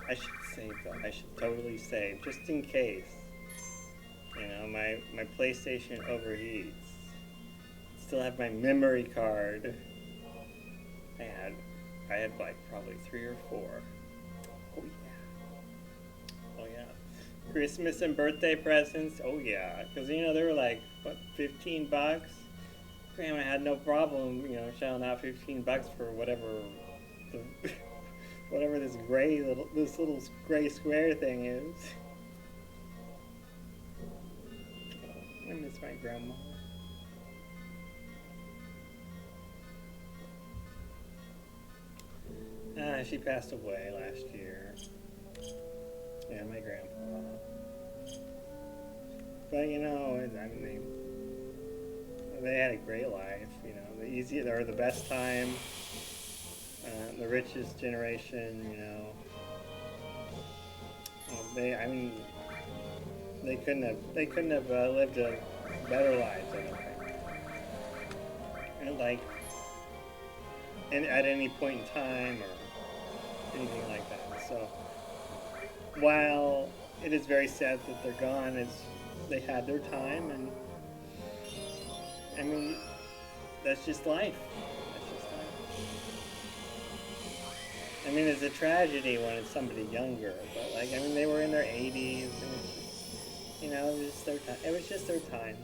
A: I should save though. I should totally save just in case. You know, my PlayStation overheats. Still have my memory card. I had like probably 3 or 4. Oh yeah. Oh yeah. Christmas and birthday presents. Oh yeah. Because you know they were like what, $15. Grandma had no problem, you know, shelling out $15 for whatever the whatever this little gray square thing is. I miss my grandma. She passed away last year. Yeah, my grandpa. But you know, I mean, they had a great life. You know, or the best time, the richest generation. You know, I mean, they couldn't have lived a better lives. I don't think. And like, and at any point in time or anything like that. So, while it is very sad that they're gone, they had their time, and I mean, that's just life. That's just life. I mean, it's a tragedy when it's somebody younger, but like, I mean, they were in their 80s, and it's just, you know, it was just their time. It was just their time.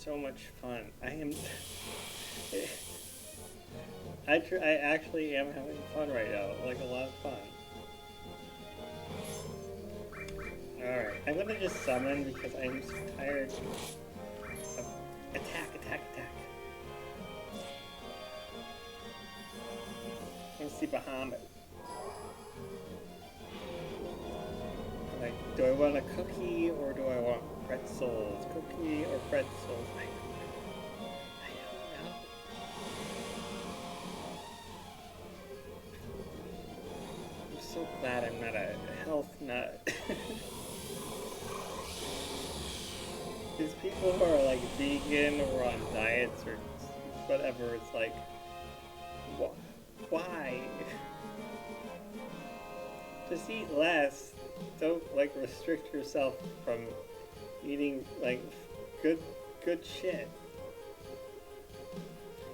A: So much fun. I actually am having fun right now, like a lot of fun. Alright, I'm gonna just summon because I'm so tired of attack. Let's see Bahamut. Like, do I want a cookie or do I want pretzels? Cookie or pretzels? I don't know. I'm so glad I'm not a health nut. These people who are like vegan or on diets or whatever, it's like, why? Just eat less. Don't like restrict yourself from eating like good shit.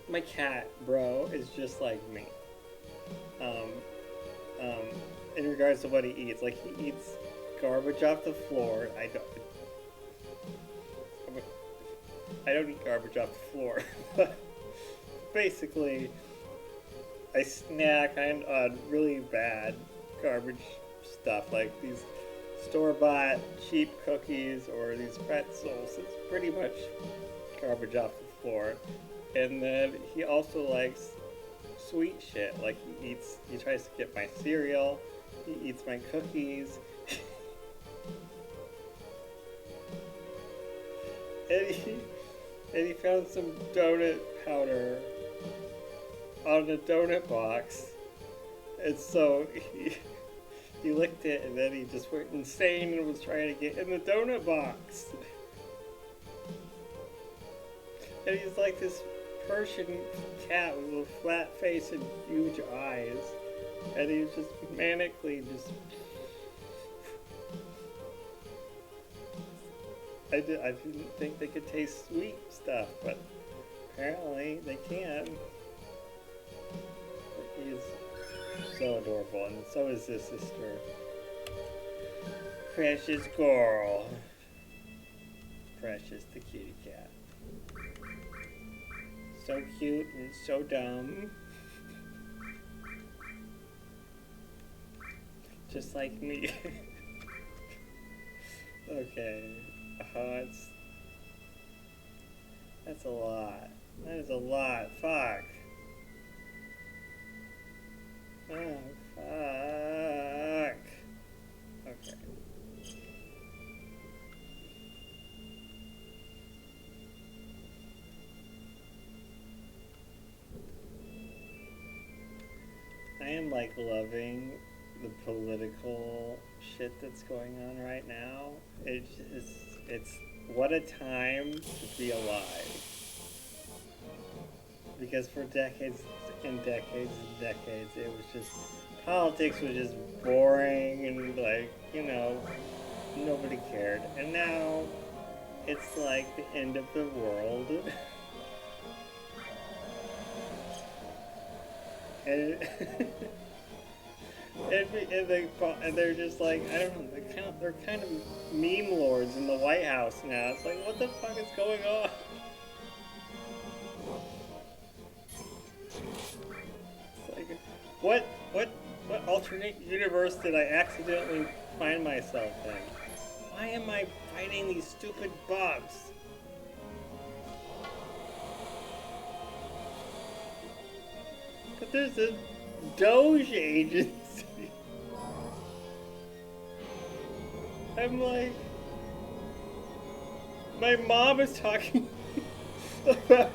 A: My cat, bro, is just like me. In regards to what he eats, like he eats garbage off the floor. I don't eat garbage off the floor. Basically, I snack on really bad garbage stuff, like these store-bought cheap cookies or these pretzels. It's pretty much garbage off the floor. And then he also likes sweet shit. Like he tries to get my cereal, he eats my cookies. and he found some donut powder on a donut box. And so He licked it and then he just went insane and was trying to get in the donut box. And he's like this Persian cat with a flat face and huge eyes. And he's just manically just... I didn't think they could taste sweet stuff, but apparently they can. He's so adorable, and so is his sister. Precious girl. Precious the kitty cat. So cute and so dumb. Just like me. Okay. That's a lot. That is a lot. Fuck. Oh, fuck. Okay. I am like loving the political shit that's going on right now. It's what a time to be alive. Because for decades and decades and decades, it was just, politics was just boring and like, you know, nobody cared. And now, it's like the end of the world. And, and they're just like, I don't know, they're kind of meme lords in the White House now. It's like, what the fuck is going on? It's like, what alternate universe did I accidentally find myself in? Why am I fighting these stupid bugs? But there's a Doge agency. I'm like, my mom is talking about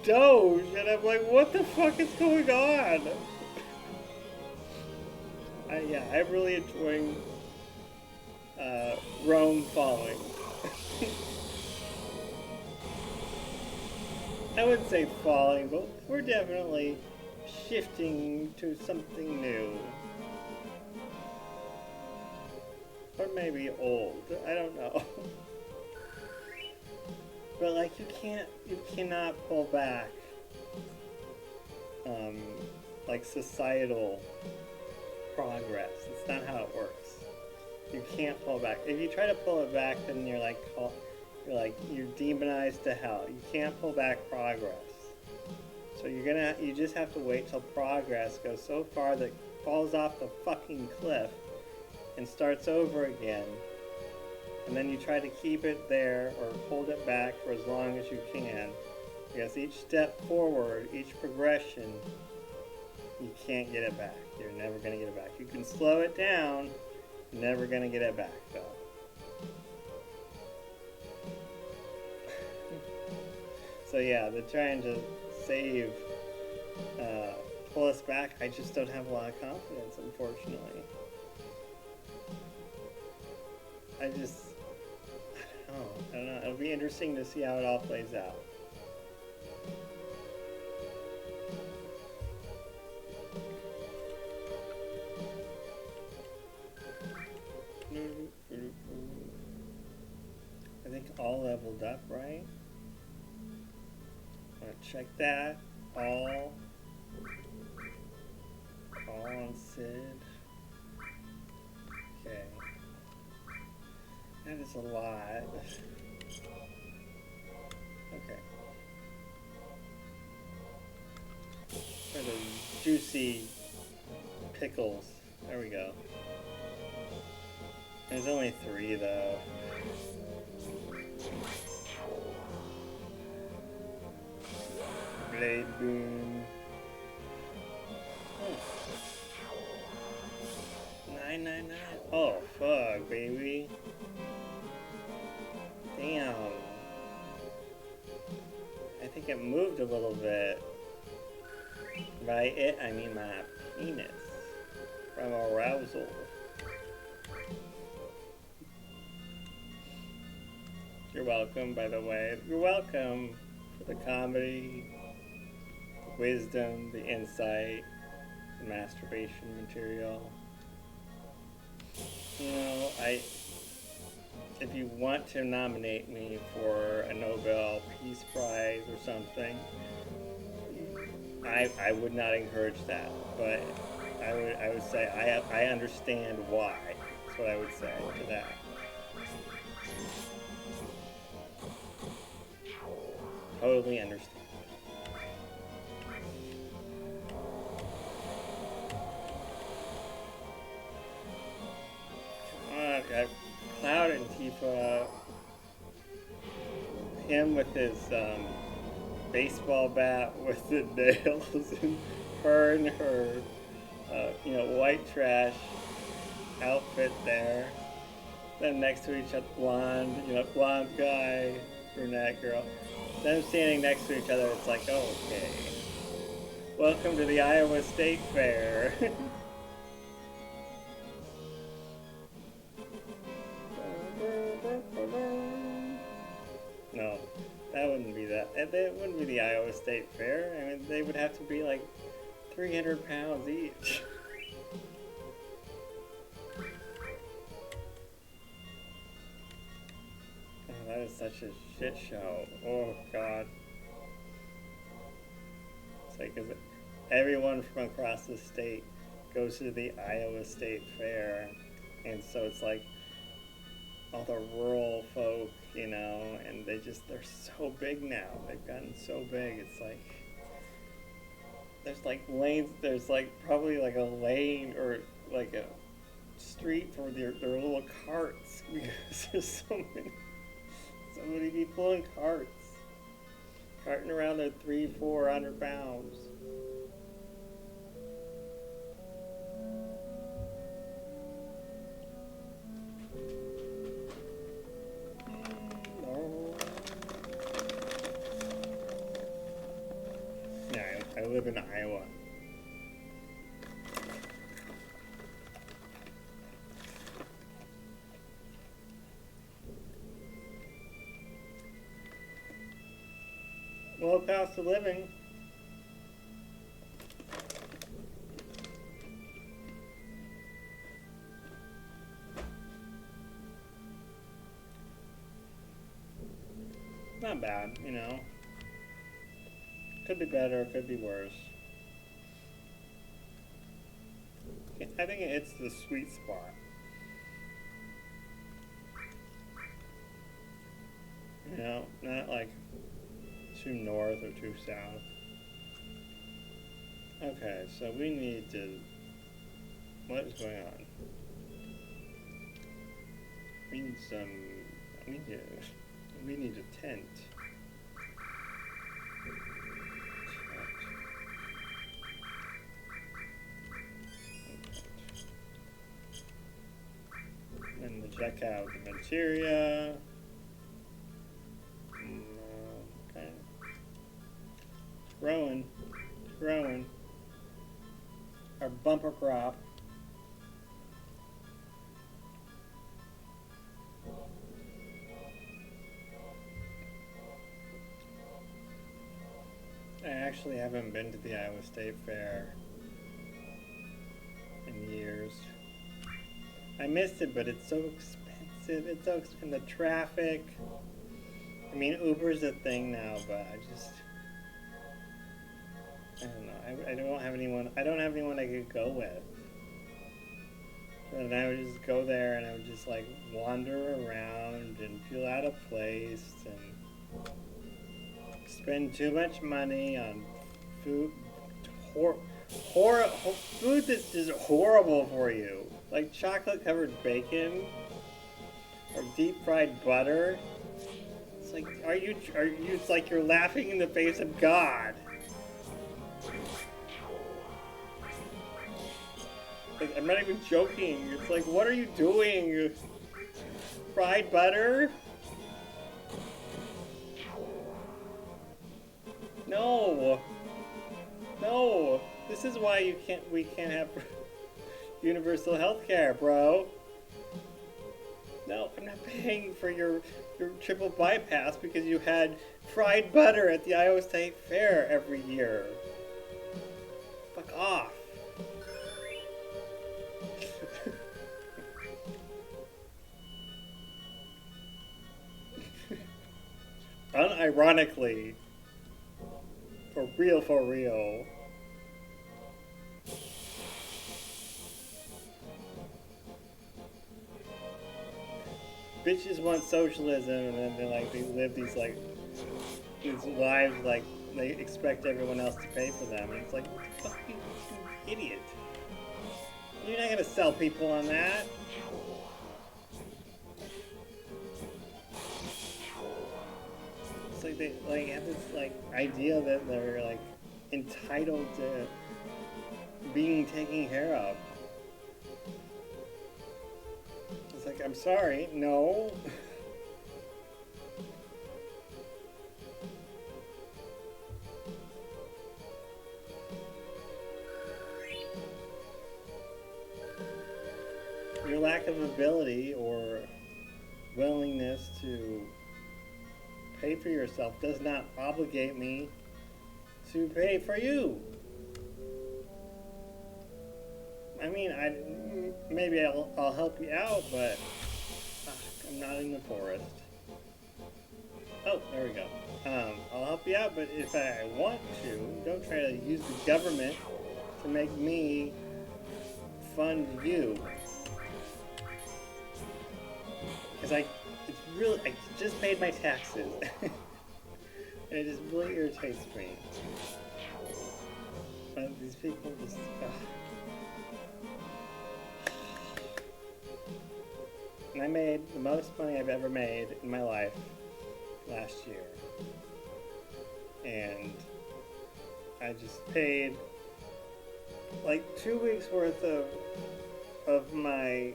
A: Doge, and I'm like, what the fuck is going on? Yeah, I'm really enjoying Rome falling. I wouldn't say falling, but we're definitely shifting to something new. Or maybe old, I don't know. But like you cannot pull back like societal progress. It's not how it works. You can't pull back. If you try to pull it back, then you're you're demonized to hell. You can't pull back progress. So you just have to wait till progress goes so far that it falls off the fucking cliff and starts over again. And then you try to keep it there or hold it back for as long as you can. Because each step forward, each progression, you can't get it back. You're never going to get it back. You can slow it down, you're never going to get it back though. So yeah, they're trying to pull us back. I just don't have a lot of confidence, unfortunately. I don't know. It'll be interesting to see how it all plays out. I think all leveled up, right? I'm gonna check that. All on Sid. Okay. That is a lot. Okay. For the juicy pickles. There we go. There's only 3 though. Blade boom. Oh. 999. Oh fuck, baby. Damn. I think it moved a little bit. By it, I mean my penis. From of arousal. You're welcome, by the way. You're welcome for the comedy, the wisdom, the insight, the masturbation material. You know, if you want to nominate me for a Nobel Peace Prize or something, I would not encourage that, but I would say I understand why. That's what I would say to that. Totally understand. Cloud and Tifa, him with his baseball bat with the nails, and her in her, white trash outfit there. Then next to each other, blonde guy, brunette girl. Them standing next to each other, it's like, oh, okay. Welcome to the Iowa State Fair. No, that wouldn't be that. That wouldn't be the Iowa State Fair. I mean, they would have to be like 300 pounds each. Oh, that is such a shit show. Oh, God. It's like, 'cause everyone from across the state goes to the Iowa State Fair. And so it's like all the rural folk, and they're so big now. They've gotten so big. It's like, there's like lanes, there's like probably like a lane or like a street for their little carts because there's so many people in carts carting around their 300-400 pounds. Yeah, I live in Iowa. Low cost of living. Not bad, Could be better, could be worse. I think it's the sweet spot. Not like too north or too south. Okay, so we need to... What is going on? We need some... We need a tent. And to check out the materia. Okay. Growing. Our bumper crop. I actually haven't been to the Iowa State Fair in years. I missed it, but it's so expensive. It's so expensive. And the traffic. I mean, Uber's a thing now, but I don't know. I don't have anyone. I don't have anyone I could go with. And I would just go there, and I would just like wander around and feel out of place and spend too much money on food. Food that's just horrible for you, like chocolate-covered bacon or deep-fried butter. It's like, are you? It's like you're laughing in the face of God. Like, I'm not even joking. It's like, what are you doing? Fried butter? No. This is why we can't have universal health care, bro. No, I'm not paying for your triple bypass because you had fried butter at the Iowa State Fair every year. Fuck off. Unironically. For real, for real. Bitches want socialism, and then they live these lives like they expect everyone else to pay for them. And it's like, what the fuck, you idiot? You're not gonna sell people on that. It's like they have this idea that they're entitled to being taken care of. It's like, I'm sorry, no. Your lack of ability or willingness to pay for yourself does not obligate me to pay for you. I mean, maybe I'll help you out, but I'm not in the forest. Oh, there we go. I'll help you out, but if I want to, don't try to use the government to make me fund you. Because I just paid my taxes. And it just really irritates me. But these people just... And I made the most money I've ever made in my life last year. And I just paid 2 weeks worth of my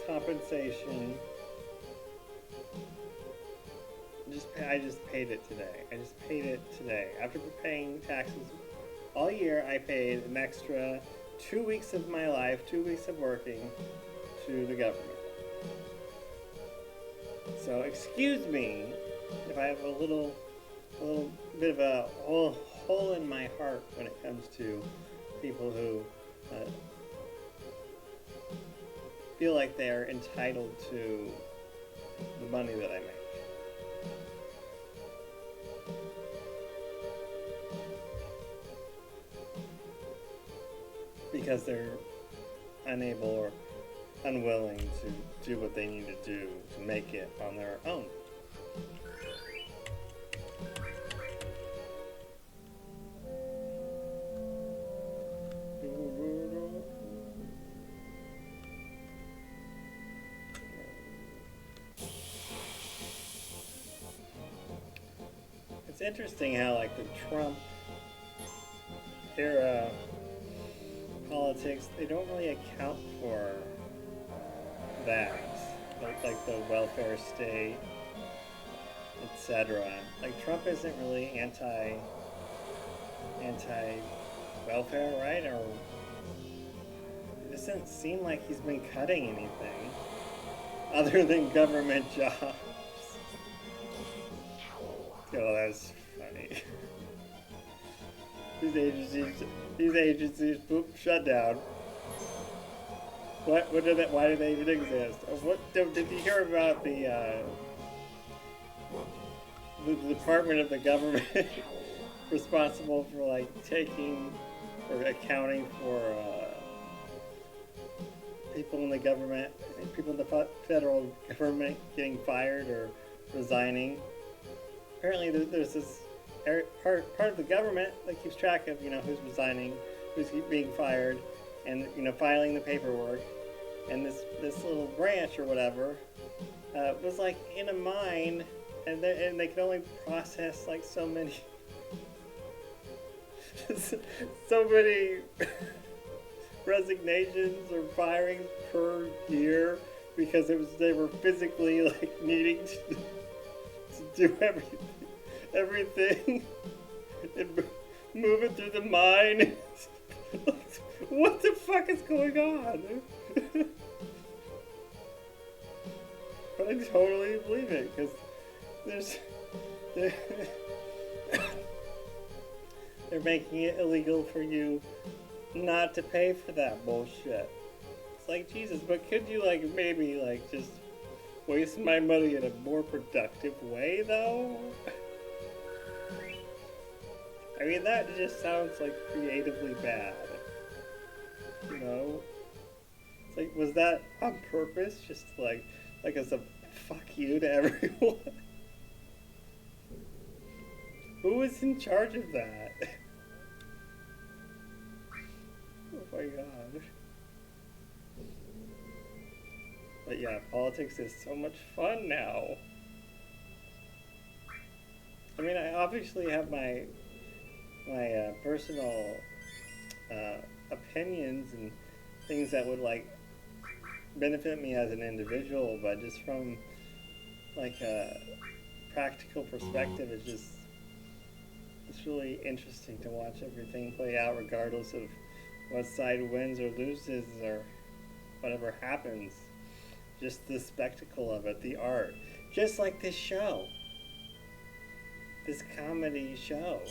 A: compensation. I just paid it today. I just paid it today. After paying taxes all year, I paid an extra 2 weeks of my life, 2 weeks of working, to the government. So excuse me if I have a little bit of a hole in my heart when it comes to people who feel like they're entitled to the money that I make. Because they're unable or unwilling to do what they need to do to make it on their own. It's interesting how the Trump era politics, they don't really account for that, like the welfare state, etc. Trump isn't really anti-welfare, right? Or it doesn't seem like he's been cutting anything other than government jobs. Oh, that's funny. These agencies, boop, shut down. Why do they even exist? Did you hear about the department of the government responsible for taking or accounting for people in the government, people in the federal government getting fired or resigning? Apparently, there's this part of the government that keeps track of who's resigning, who's being fired, and filing the paperwork. And this little branch or whatever was in a mine, and they could only process so many so many resignations or firings per year because they were physically needing to do everything and move it through the mine. What the fuck is going on? But I totally believe it, because there's... They're, they're making it illegal for you not to pay for that bullshit. It's like, Jesus, but could you, like, maybe, like, just waste my money in a more productive way, though? I mean, that just sounds, like, creatively bad. You know? It's like, was that on purpose? Just, like as a fuck you to everyone? Who was in charge of that? Oh my god. But yeah, politics is so much fun now. I mean, I obviously have my personal opinions and things that would like benefit me as an individual, but just from like a practical perspective, it's really interesting to watch everything play out, regardless of what side wins or loses or whatever happens. Just the spectacle of it, the art. Just like this show. This comedy show.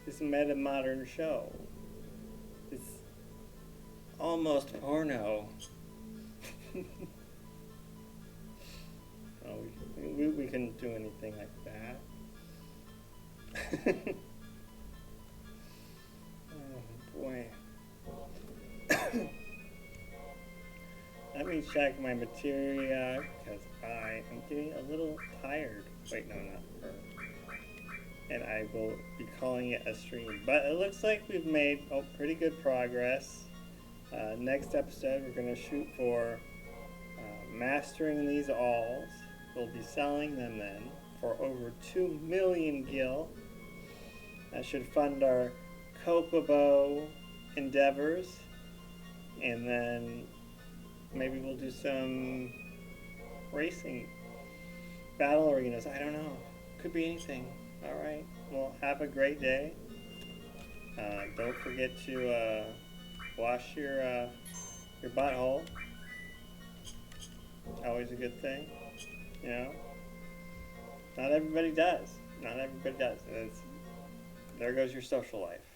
A: This meta-modern show. This almost porno. Oh, we couldn't do anything like that. Oh boy. Let me check my materia, because I am getting a little tired. Wait, no, not her. And I will be calling it a stream. But it looks like we've made pretty good progress. Next episode, we're going to shoot for mastering these alls. We'll be selling them then for over 2 million gil. That should fund our Kokobo endeavors. And then maybe we'll do some racing battle arenas. I don't know. Could be anything. All right. Well, have a great day. Don't forget to wash your butthole. Always a good thing. You know. Not everybody does. Not everybody does. And there goes your social life.